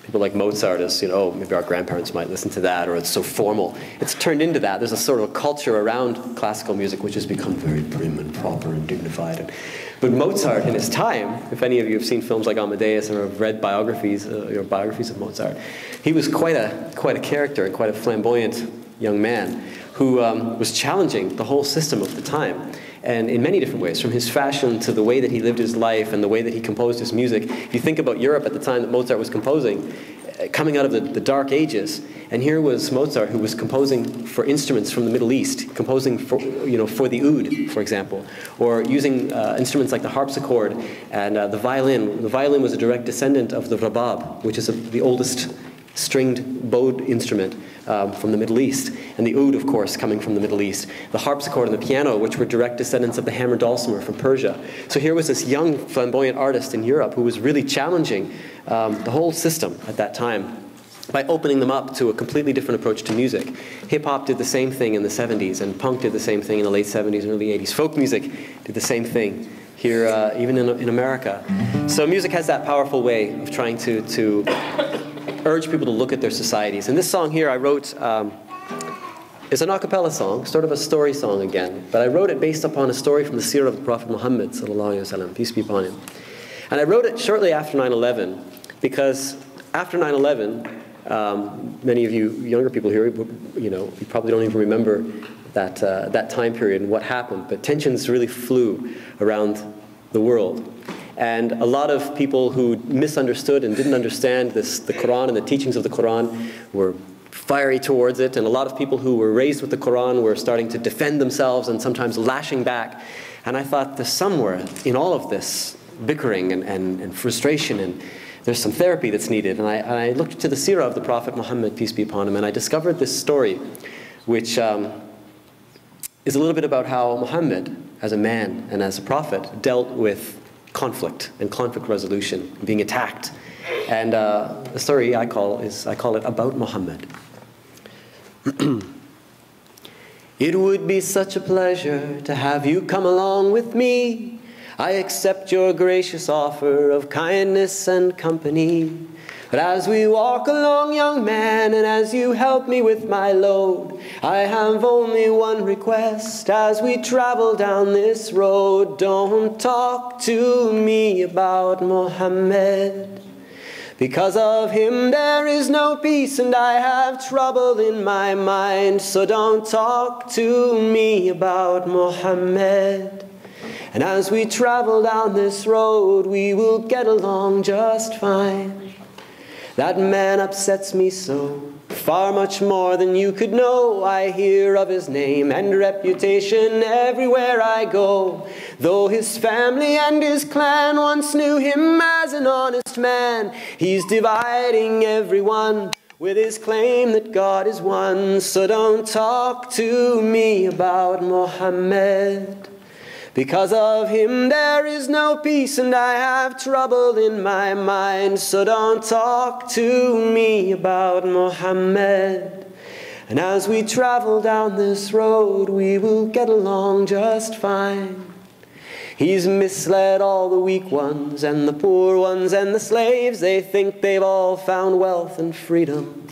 people like Mozart as, you know, maybe our grandparents might listen to that, or it's so formal. It's turned into that. There's a sort of a culture around classical music which has become very prim and proper and dignified. But Mozart in his time, if any of you have seen films like Amadeus or have read biographies, biographies of Mozart, he was quite a character and quite a flamboyant young man who was challenging the whole system of the time. And in many different ways, from his fashion to the way that he lived his life and the way that he composed his music. If you think about Europe at the time that Mozart was composing, coming out of the Dark Ages, and here was Mozart who was composing for instruments from the Middle East, composing for, you know, for the oud, for example, or using instruments like the harpsichord and the violin. The violin was a direct descendant of the rabab, which is the oldest stringed bowed instrument from the Middle East, and the oud, of course, coming from the Middle East. The harpsichord and the piano, which were direct descendants of the hammer dulcimer from Persia. So here was this young, flamboyant artist in Europe who was really challenging the whole system at that time by opening them up to a completely different approach to music. Hip-hop did the same thing in the 70s, and punk did the same thing in the late 70s and early 80s. Folk music did the same thing here, even in America. So music has that powerful way of trying to urge people to look at their societies. And this song here I wrote is an a cappella song, sort of a story song again. But I wrote it based upon a story from the seerah of the Prophet Mohammed, sallallahu alaihi wasallam, peace be upon him. And I wrote it shortly after 9/11, because after 9/11, many of you younger people here, you know, you probably don't even remember that time period and what happened. But tensions really flew around the world. And a lot of people who misunderstood and didn't understand the Quran and the teachings of the Quran were fiery towards it. And a lot of people who were raised with the Quran were starting to defend themselves and sometimes lashing back. And I thought there's somewhere in all of this bickering and frustration, and there's some therapy that's needed. And I looked to the seerah of the Prophet Muhammad, peace be upon him, and I discovered this story, which is a little bit about how Muhammad, as a man and as a prophet, dealt with conflict and conflict resolution, being attacked. And the story I call it About Muhammad. It would be such a pleasure to have you come along with me. I accept your gracious offer of kindness and company. But as we walk along, young man, and as you help me with my load, I have only one request as we travel down this road. Don't talk to me about Mohammed. Because of him there is no peace and I have trouble in my mind. So don't talk to me about Mohammed. And as we travel down this road, we will get along just fine. That man upsets me so, far much more than you could know. I hear of his name and reputation everywhere I go. Though his family and his clan once knew him as an honest man, he's dividing everyone with his claim that God is one. So don't talk to me about Mohammed. Because of him there is no peace and I have trouble in my mind. So don't talk to me about Mohammed. And as we travel down this road, we will get along just fine. He's misled all the weak ones and the poor ones and the slaves. They think they've all found wealth and freedom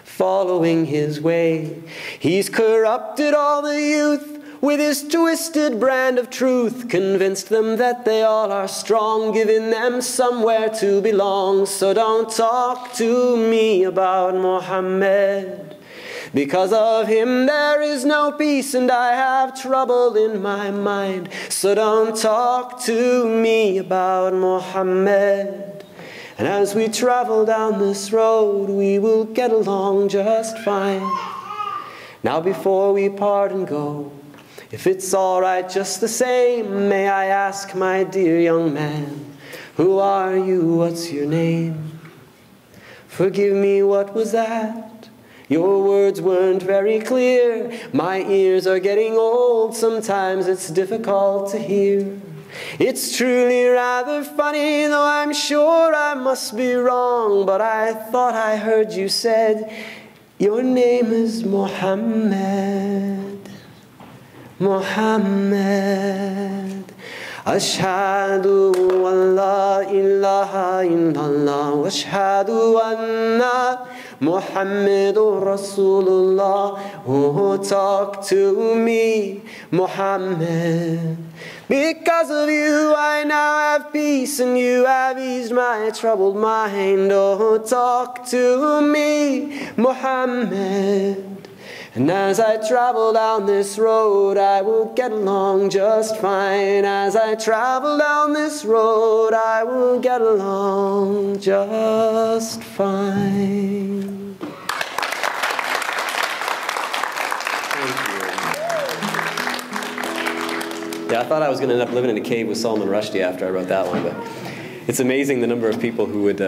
following his way. He's corrupted all the youth with his twisted brand of truth, convinced them that they all are strong, giving them somewhere to belong. So don't talk to me about Mohammed. Because of him there is no peace and I have trouble in my mind. So don't talk to me about Mohammed. And as we travel down this road, we will get along just fine. Now before we part and go, if it's all right just the same, may I ask, my dear young man, who are you, what's your name? Forgive me, what was that? Your words weren't very clear. My ears are getting old, sometimes it's difficult to hear. It's truly rather funny, though I'm sure I must be wrong, but I thought I heard you said, your name is Mohammed. Mohammed. Ashhadu an la ilaha illallah wa ashhadu anna Muhammadur Rasulullah. Oh, talk to me, Mohammed. Because of you I now have peace and you have eased my troubled mind. Oh, talk to me, Mohammed. And as I travel down this road, I will get along just fine. As I travel down this road, I will get along just fine. Thank you. Yeah, I thought I was going to end up living in a cave with Salman Rushdie after I wrote that one, but it's amazing the number of people who would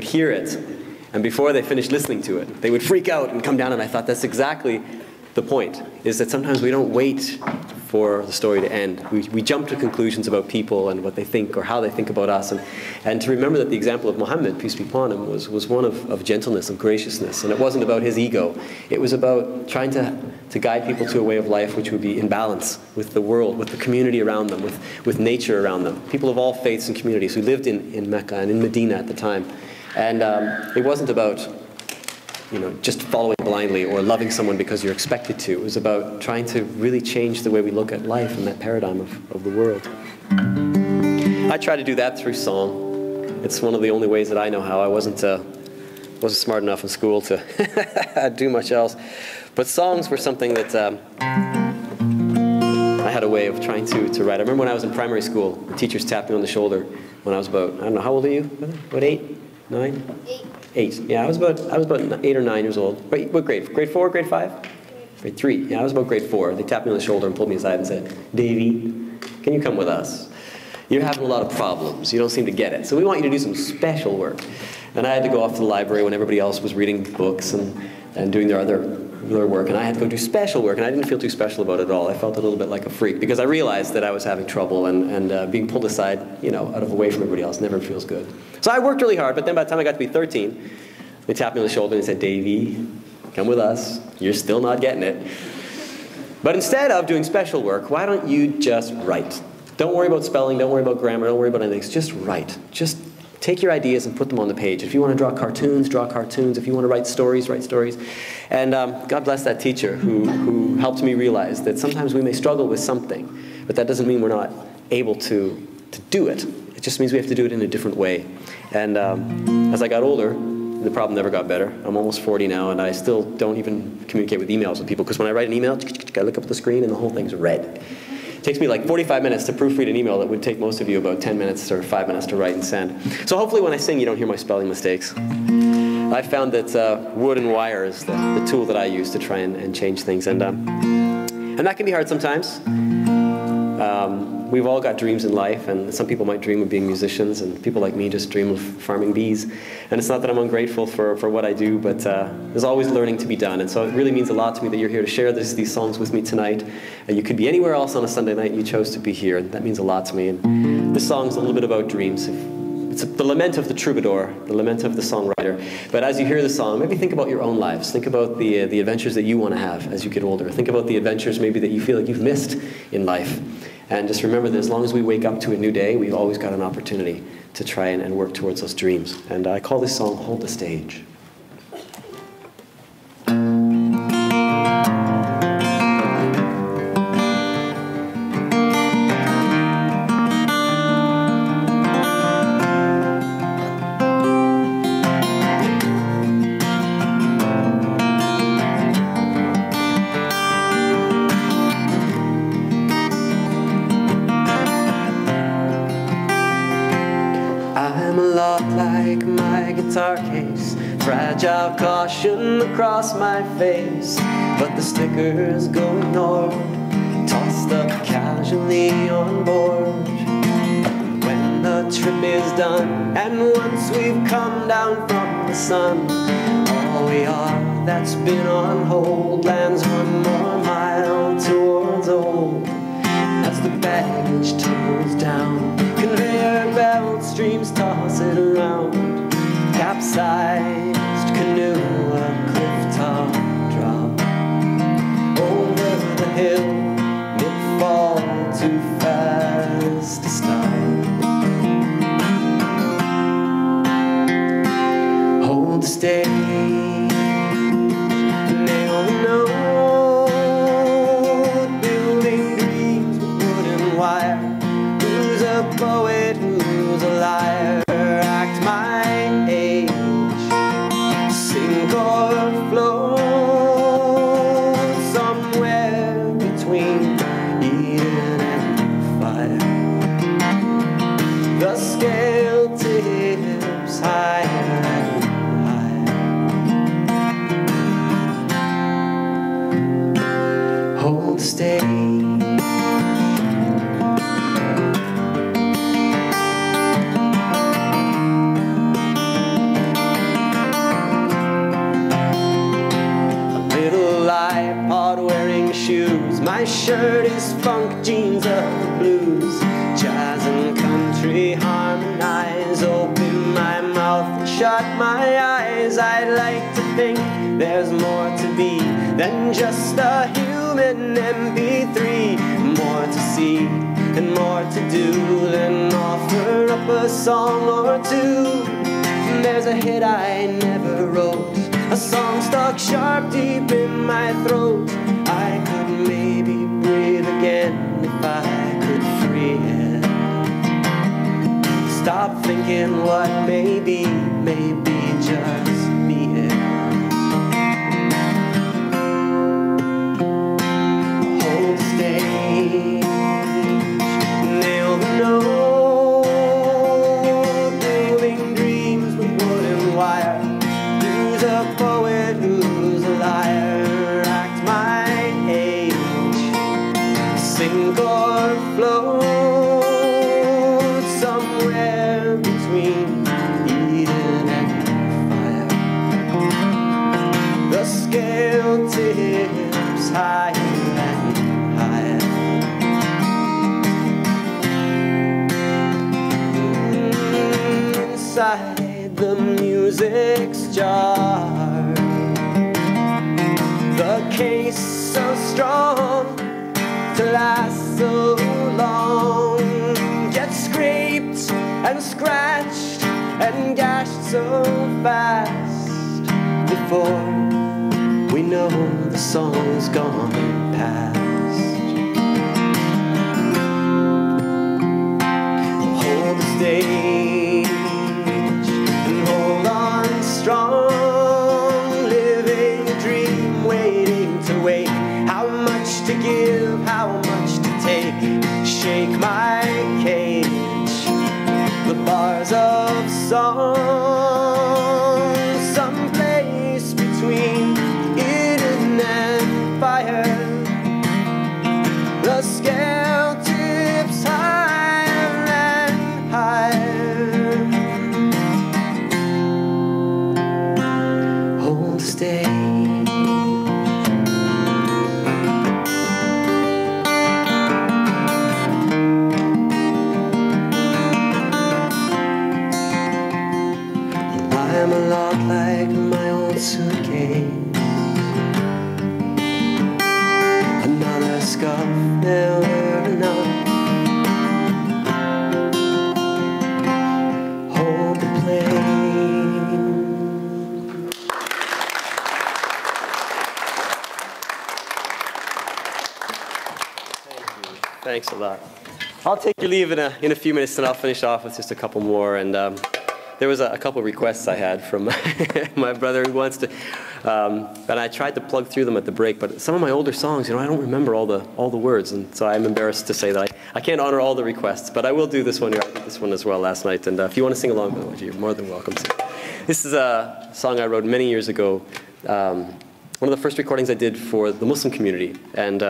hear it. And before they finished listening to it, they would freak out and come down, and I thought that's exactly the point, is that sometimes we don't wait for the story to end. We jump to conclusions about people and what they think or how they think about us. And to remember that the example of Muhammad, peace be upon him, was one of gentleness, of graciousness. And it wasn't about his ego. It was about trying to guide people to a way of life which would be in balance with the world, with the community around them, with nature around them. People of all faiths and communities who lived in Mecca and in Medina at the time. And it wasn't about, just following blindly or loving someone because you're expected to. It was about trying to really change the way we look at life and that paradigm of the world. I try to do that through song. It's one of the only ways that I know how. I wasn't smart enough in school to do much else. But songs were something that I had a way of trying to write. I remember when I was in primary school, the teachers tapped me on the shoulder when I was about, I don't know, how old are you? About 8? 9? 8. Yeah, I was about 8 or 9 years old. What grade? Grade 4, grade 5? Grade 3. Yeah, I was about grade 4. They tapped me on the shoulder and pulled me aside and said, Davy, can you come with us? You're having a lot of problems. You don't seem to get it. So we want you to do some special work. And I had to go off to the library when everybody else was reading books and doing their work. And I had to go do special work. And I didn't feel too special about it at all. I felt a little bit like a freak because I realized that I was having trouble and being pulled aside, out of away from everybody else never feels good. So I worked really hard, but then by the time I got to be 13, they tapped me on the shoulder and said, Davy, come with us. You're still not getting it. But instead of doing special work, why don't you just write? Don't worry about spelling, don't worry about grammar, don't worry about anything. Just write. Just take your ideas and put them on the page. If you want to draw cartoons, draw cartoons. If you want to write stories, write stories. And God bless that teacher who helped me realize that sometimes we may struggle with something, but that doesn't mean we're not able to do it. It just means we have to do it in a different way. And as I got older, the problem never got better. I'm almost 40 now, and I still don't even communicate with emails with people, because when I write an email, I look up at the screen and the whole thing's red. It takes me like 45 minutes to proofread an email that would take most of you about 10 minutes or 5 minutes to write and send. So hopefully when I sing, you don't hear my spelling mistakes. I found that wood and wire is the tool that I use to try and change things. And that can be hard sometimes. We've all got dreams in life, and some people might dream of being musicians, and people like me just dream of farming bees. And it's not that I'm ungrateful for what I do, but there's always learning to be done. And so it really means a lot to me that you're here to share these songs with me tonight. You could be anywhere else on a Sunday night, and you chose to be here, and that means a lot to me. And this song's a little bit about dreams. It's the lament of the troubadour, the lament of the songwriter. But as you hear the song, maybe think about your own lives. Think about the adventures that you want to have as you get older. Think about the adventures maybe that you feel like you've missed in life. And just remember that as long as we wake up to a new day, we've always got an opportunity to try and work towards those dreams. And I call this song Hold the Stage. Guitar case, fragile caution across my face, but the stickers go ignored, tossed up casually on board. When the trip is done, and once we've come down from the sun, all we are that's been on hold lands 1 more mile towards old. As the baggage tumbles down, conveyor belt streams toss it around. Capsized canoe, a cliff-top drop over the hill, mid-fall, too fast to stop. Hold the stage, nail the note, building dreams with wood and wire. Who's a poet, who's a liar? Act my age, sink or float, somewhere between Eden and fire. The scale tips higher and higher. Hold the stage. My shirt is funk, jeans of the blues. Jazz and country harmonize. Open my mouth and shut my eyes. I'd like to think there's more to be than just a human MP3. More to see and more to do than offer up a song or two. There's a hit I never wrote, a song stuck sharp deep in my throat. I could maybe breathe again if I could free it. Stop thinking what may be just be it. Hold the stage, nail the note, building dreams with wood and wire. Who's a poet, who's a liar? Sink or float, somewhere between Eden and fire. The scale tips higher and higher. Inside the music's jar, the case so strong to last so long, gets scraped and scratched and gashed so fast before we know the song's gone past. Hold the stage and hold on strong, living a dream, waiting to wake. How much to give, how much to take, shake my cage. The bars of song, someplace between Eden and fire. The scale tips higher and higher. Hold the stage. thanks a lot. I'll take your leave in a few minutes, and I'll finish off with just a couple more. And there was a couple requests I had from my brother who wants to, and I tried to plug through them at the break. But some of my older songs, I don't remember all the words, and so I'm embarrassed to say that I can't honor all the requests. But I will do this one here. I did this one as well last night. And if you want to sing along with it, you're more than welcome to. This is a song I wrote many years ago. One of the first recordings I did for the Muslim community, and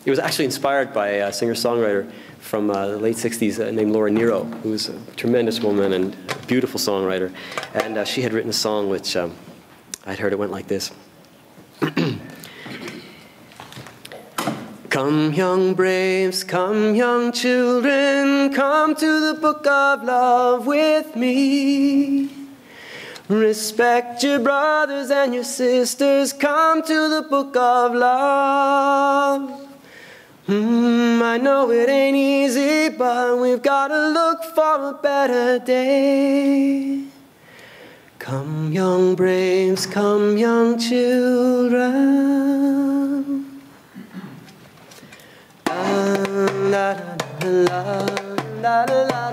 it was actually inspired by a singer-songwriter from the late 60s named Laura Nero, who was a tremendous woman and a beautiful songwriter. And she had written a song which I'd heard it went like this. Come, young braves, come, young children, come to the book of love with me. Respect your brothers and your sisters, come to the book of love. I know it ain't easy, but we've got to look for a better day. Come, young braves, come, young children. La, la, la, la, la, la, la,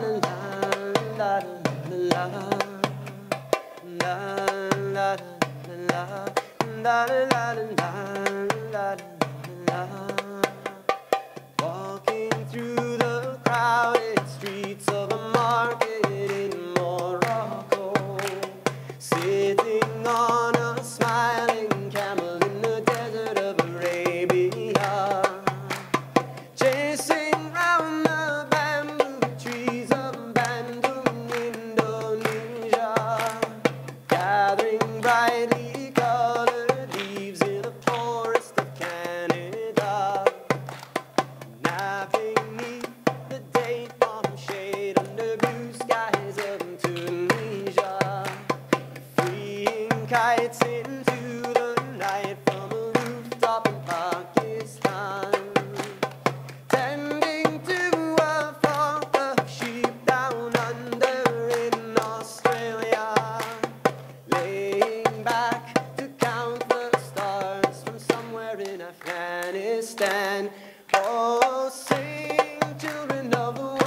la, la, la, la, la. Walking through the crowded streets of a market in Morocco, sitting on a smiling camel in the desert of Arabia, chasing round the bamboo trees of Bandung, Indonesia, gathering brightly colored leaves in a forest of Canada. Napping neath the date palm shade under blue skies of Tunisia, freeing kites into the night from a rooftop in Pakistan, tending to a flock of sheep down under in Australia, laying back to count the stars from somewhere in Afghanistan. Oh, sing, children of the world,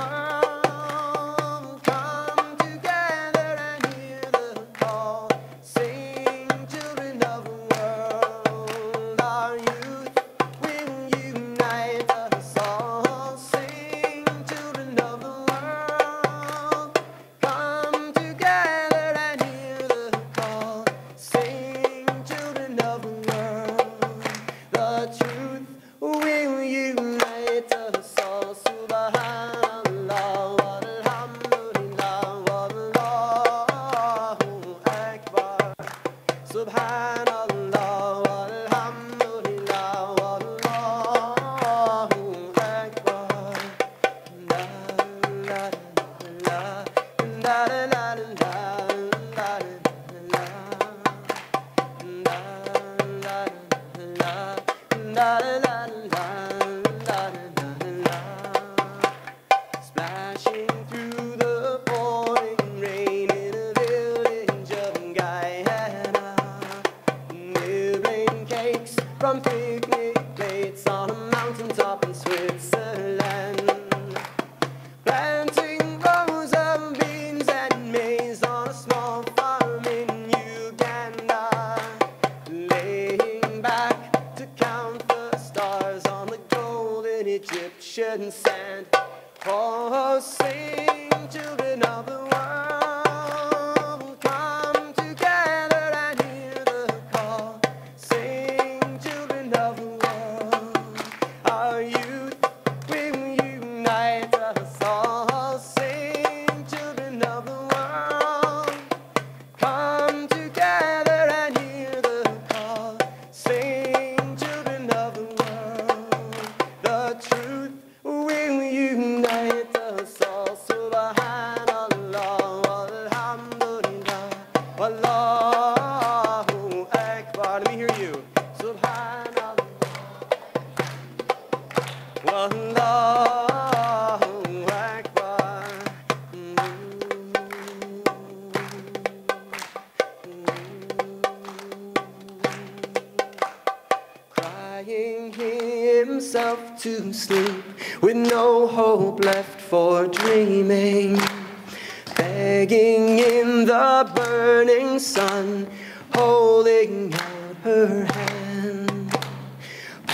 come together and hear the call. Sing, children of the world, our youth will unite us all. Sing, children of the world, come together and hear the call. Sing, children of the world, the truth will unite us all. Subhanallah, walhamdulillah, wallahu akbar. Subhanallah, walhamdulillah, wallahu akbar. La la la la la la la la la la la. Splashing through the pouring rain in a village of Guyana, nibbling cakes from picnic plates on a mountaintop in Switzerland, planting rows of beans and maize on a small farm in Uganda, laying back to count the stars on the golden Egyptian sand. Oh, sing, children of the world, come together and hear the call. Sing, children of the world, our youth will unite us all. Sing, children of the world, come together and hear the call. Sing, children of the world, the truth will unite us all. Subhanallah, walhamdulillah, wallahu akbar. Let me hear you. Subhanallah, wallahu akbar. Crying himself to sleep with no hope left for dreaming. Begging in the burning sun, holding out her hand.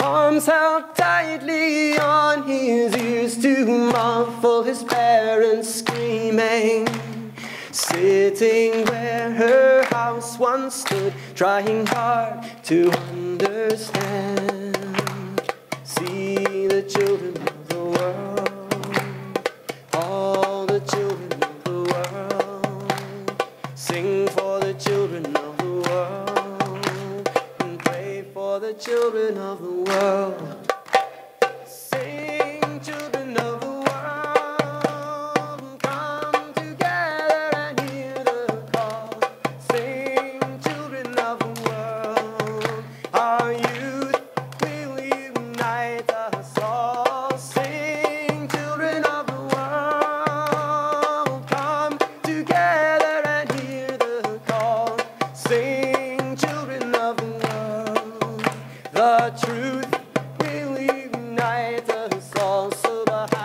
Arms held tightly on his ears to muffle his parents screaming. Sitting where her house once stood, trying hard to understand. See the children of the world, all the children of the world. Sing for the children of the world, and pray for the children of the world. Sing, children of the world, come together and hear the call. Sing, children of the world, our youth will unite us all. Sing, children of the world, come together and hear the call. Sing, children of the world, the truth will unite us all. Subhanallah,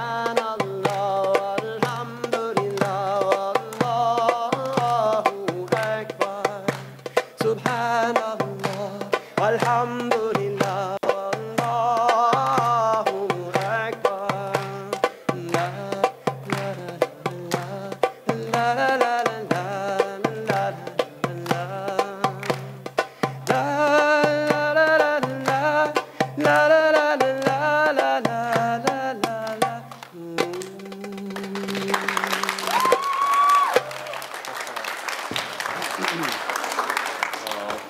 alhamdulillah, Allahu Akbar. Subhanallah, alhamdulillah, Allahu Akbar. La la la la la la la la la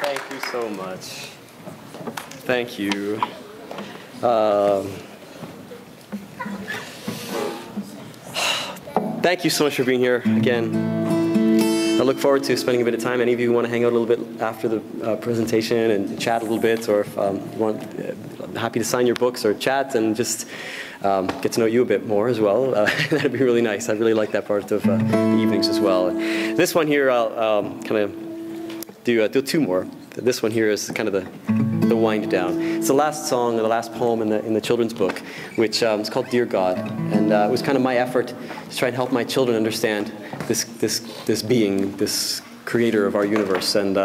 Thank you so much. Thank you. Thank you so much for being here again. I look forward to spending a bit of time. Any of you who want to hang out a little bit after the presentation and chat a little bit, or if you want, happy to sign your books or chat and just get to know you a bit more as well. That'd be really nice. I really like that part of the evenings as well. This one here, I'll kind of do two more. This one here is kind of the wind down. It's the last song, or the last poem in the children's book, which is called Dear God. And it was kind of my effort to try and help my children understand this being, this creator of our universe. And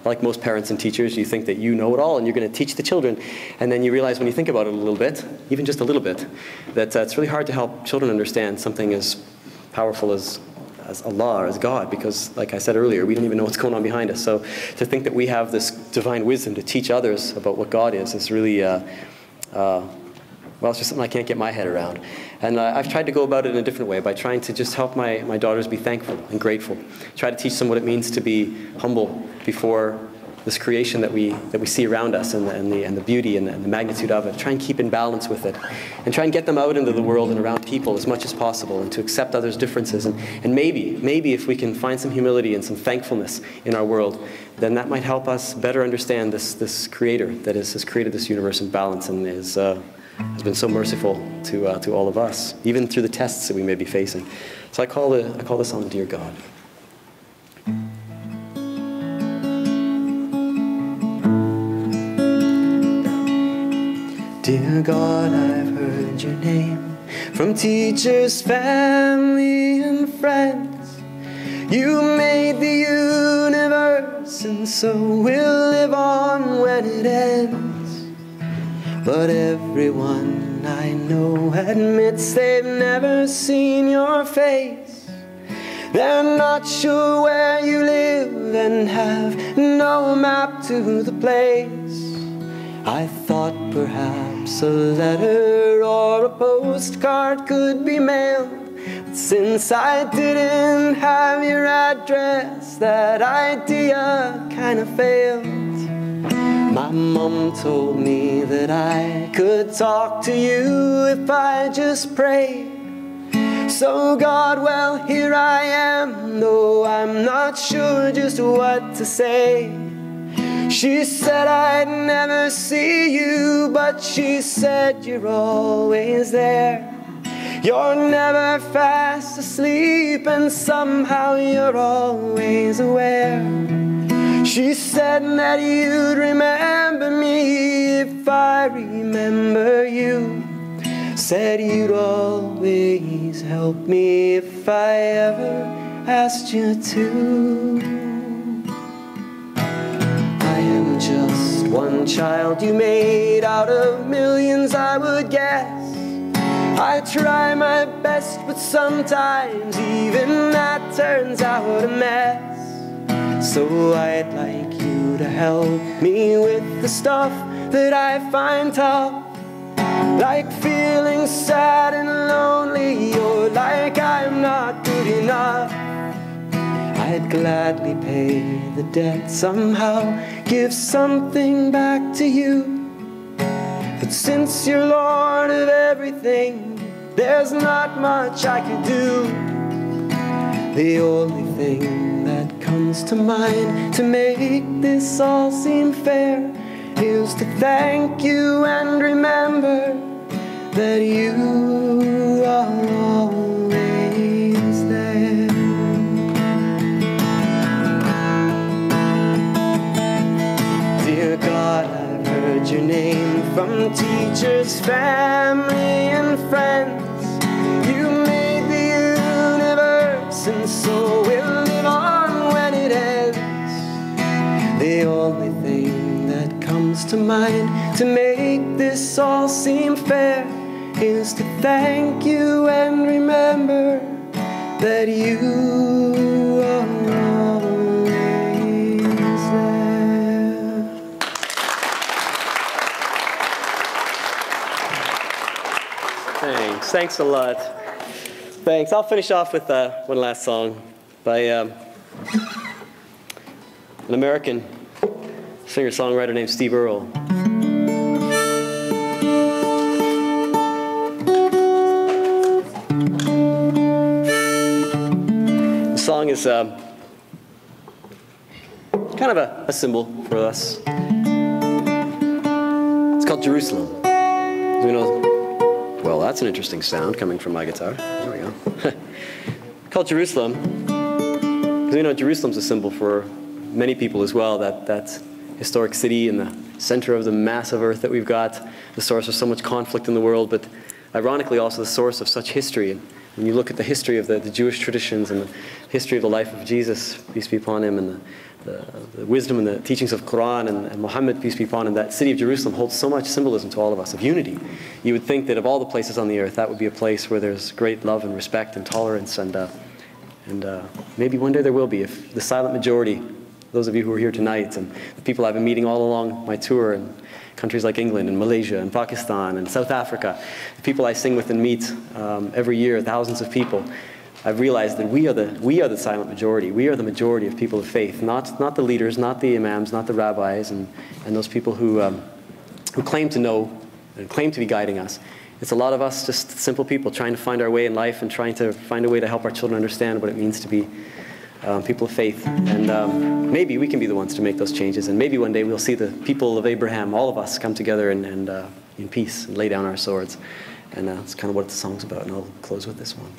like most parents and teachers, you think that you know it all and you're going to teach the children. And then you realize when you think about it a little bit, even just a little bit, that it's really hard to help children understand something as powerful as Allah, or as God, because like I said earlier, we don't even know what's going on behind us. So to think that we have this divine wisdom to teach others about what God is really, well, it's just something I can't get my head around. And I've tried to go about it in a different way by trying to just help my daughters be thankful and grateful. Try to teach them what it means to be humble before this creation that we see around us, and the beauty and the magnitude of it. Try and keep in balance with it, and try and get them out into the world and around people as much as possible, and to accept others' differences. And maybe if we can find some humility and some thankfulness in our world, then that might help us better understand this Creator that has created this universe in balance and has been so merciful to all of us, even through the tests that we may be facing. So I call this song Dear God. Dear God, I've heard your name from teachers, family, and friends. You made the universe, and so we'll live on when it ends. But everyone I know admits they've never seen your face. They're not sure where you live and have no map to the place. I thought perhaps a letter or a postcard could be mailed, but since I didn't have your address, that idea kind of failed. My mom told me that I could talk to you if I just prayed. So God, well, here I am, though I'm not sure just what to say. She said I'd never see you, but she said you're always there. You're never fast asleep, and somehow you're always aware. She said that you'd remember me if I remember you. said you'd always help me if I ever asked you to. I am just one child you made out of millions, I would guess. I try my best, but sometimes even that turns out a mess. So I'd like you to help me with the stuff that I find tough, like feeling sad and lonely, or like I'm not good enough. I'd gladly pay the debt somehow, give something back to you. But since you're Lord of everything, there's not much I could do. The only thing that comes to mind to make this all seem fair is to thank you and remember that you are always there. Dear God, I've heard your name from teachers, family, and friends. You made the universe, and so we'll live on when it ends. The only thing that comes to mind to make this all seem fair is to thank you and remember that you are always there. Thanks a lot. Thanks. I'll finish off with one last song by an American singer-songwriter named Steve Earle. The song is kind of a symbol for us. It's called Jerusalem. You know, well, that's an interesting sound coming from my guitar. There we go. Called Jerusalem, because you know Jerusalem's a symbol for many people as well. That historic city in the center of the massive earth that we've got, the source of so much conflict in the world, but ironically also the source of such history. And when you look at the history of the Jewish traditions and the history of the life of Jesus, peace be upon him, and the wisdom and the teachings of Quran and Mohammed, peace be upon him, that city of Jerusalem holds so much symbolism to all of us, of unity. You would think that of all the places on the earth, that would be a place where there's great love and respect and tolerance, and maybe one day there will be, if the silent majority, those of you who are here tonight, and the people I've been meeting all along my tour in countries like England and Malaysia and Pakistan and South Africa, the people I sing with and meet every year, thousands of people, I've realized that we are the silent majority. We are the majority of people of faith, not the leaders, not the imams, not the rabbis, and those people who claim to know and claim to be guiding us. It's a lot of us, just simple people, trying to find our way in life and trying to find a way to help our children understand what it means to be people of faith. And maybe we can be the ones to make those changes, and maybe one day we'll see the people of Abraham, all of us, come together and in peace and lay down our swords. And that's kind of what the song's about, and I'll close with this one.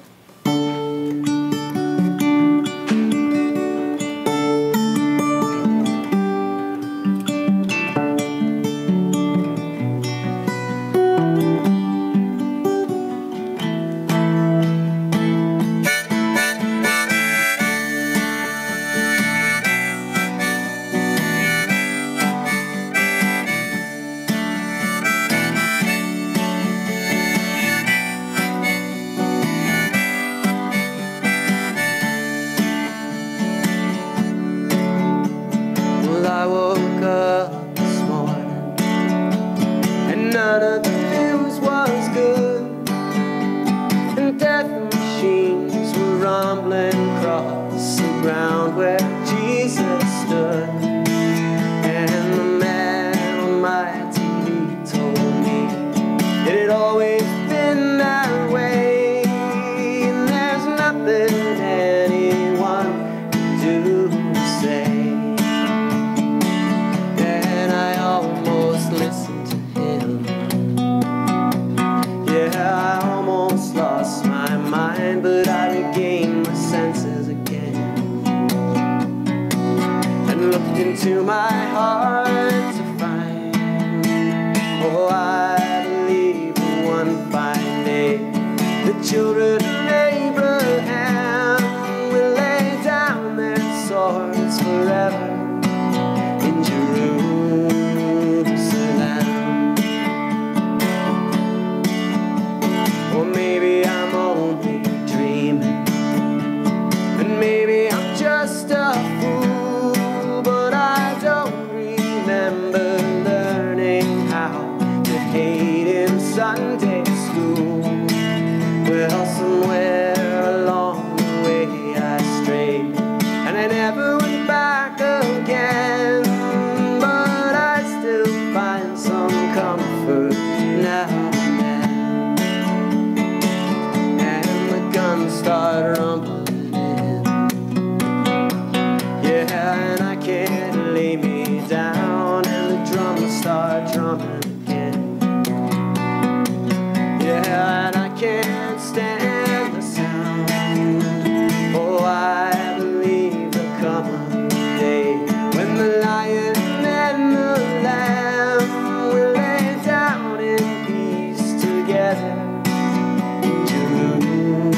To my heart to find, oh, I believe in one fine children of Abraham will lay down their swords forever in Jerusalem. Or maybe I'm only dreaming, and maybe I'm just a fool, but I don't remember learning how to hate in Sunday school. Well, somewhere along the way I strayed, and I never went back again, but I still find some comfort now and then. And the guns start rumbling in, yeah, and I can't lay me down, and the drums start drumming again, yeah, and I can't stand the sound. Oh, I believe there'll come a day when the lion and the lamb will lay down in peace together in Jerusalem.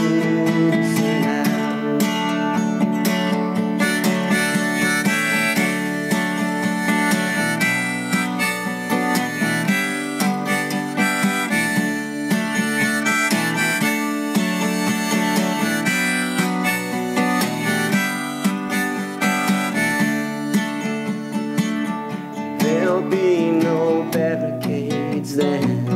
There'll be no barricades then.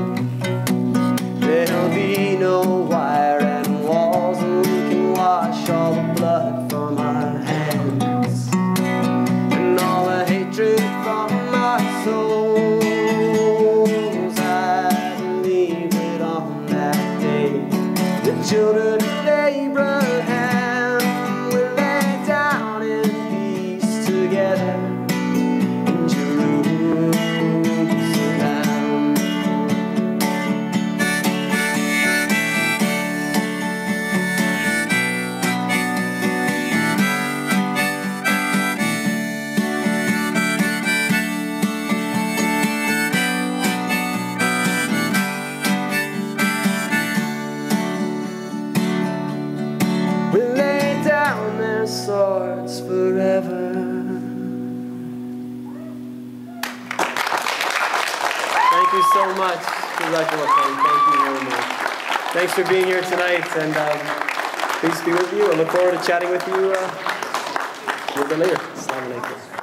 There'll be no wire and walls, and we can wash all the blood from our hands and all the hatred from our souls. I believe that on that day the children of Abraham will lay down in peace together in Jerusalem. We'll lay down their swords forever. Thank you so much. Congratulations. Thank you very much. Thanks for being here tonight, and peace be with you. I look forward to chatting with you a little bit later. Assalamu alaikum.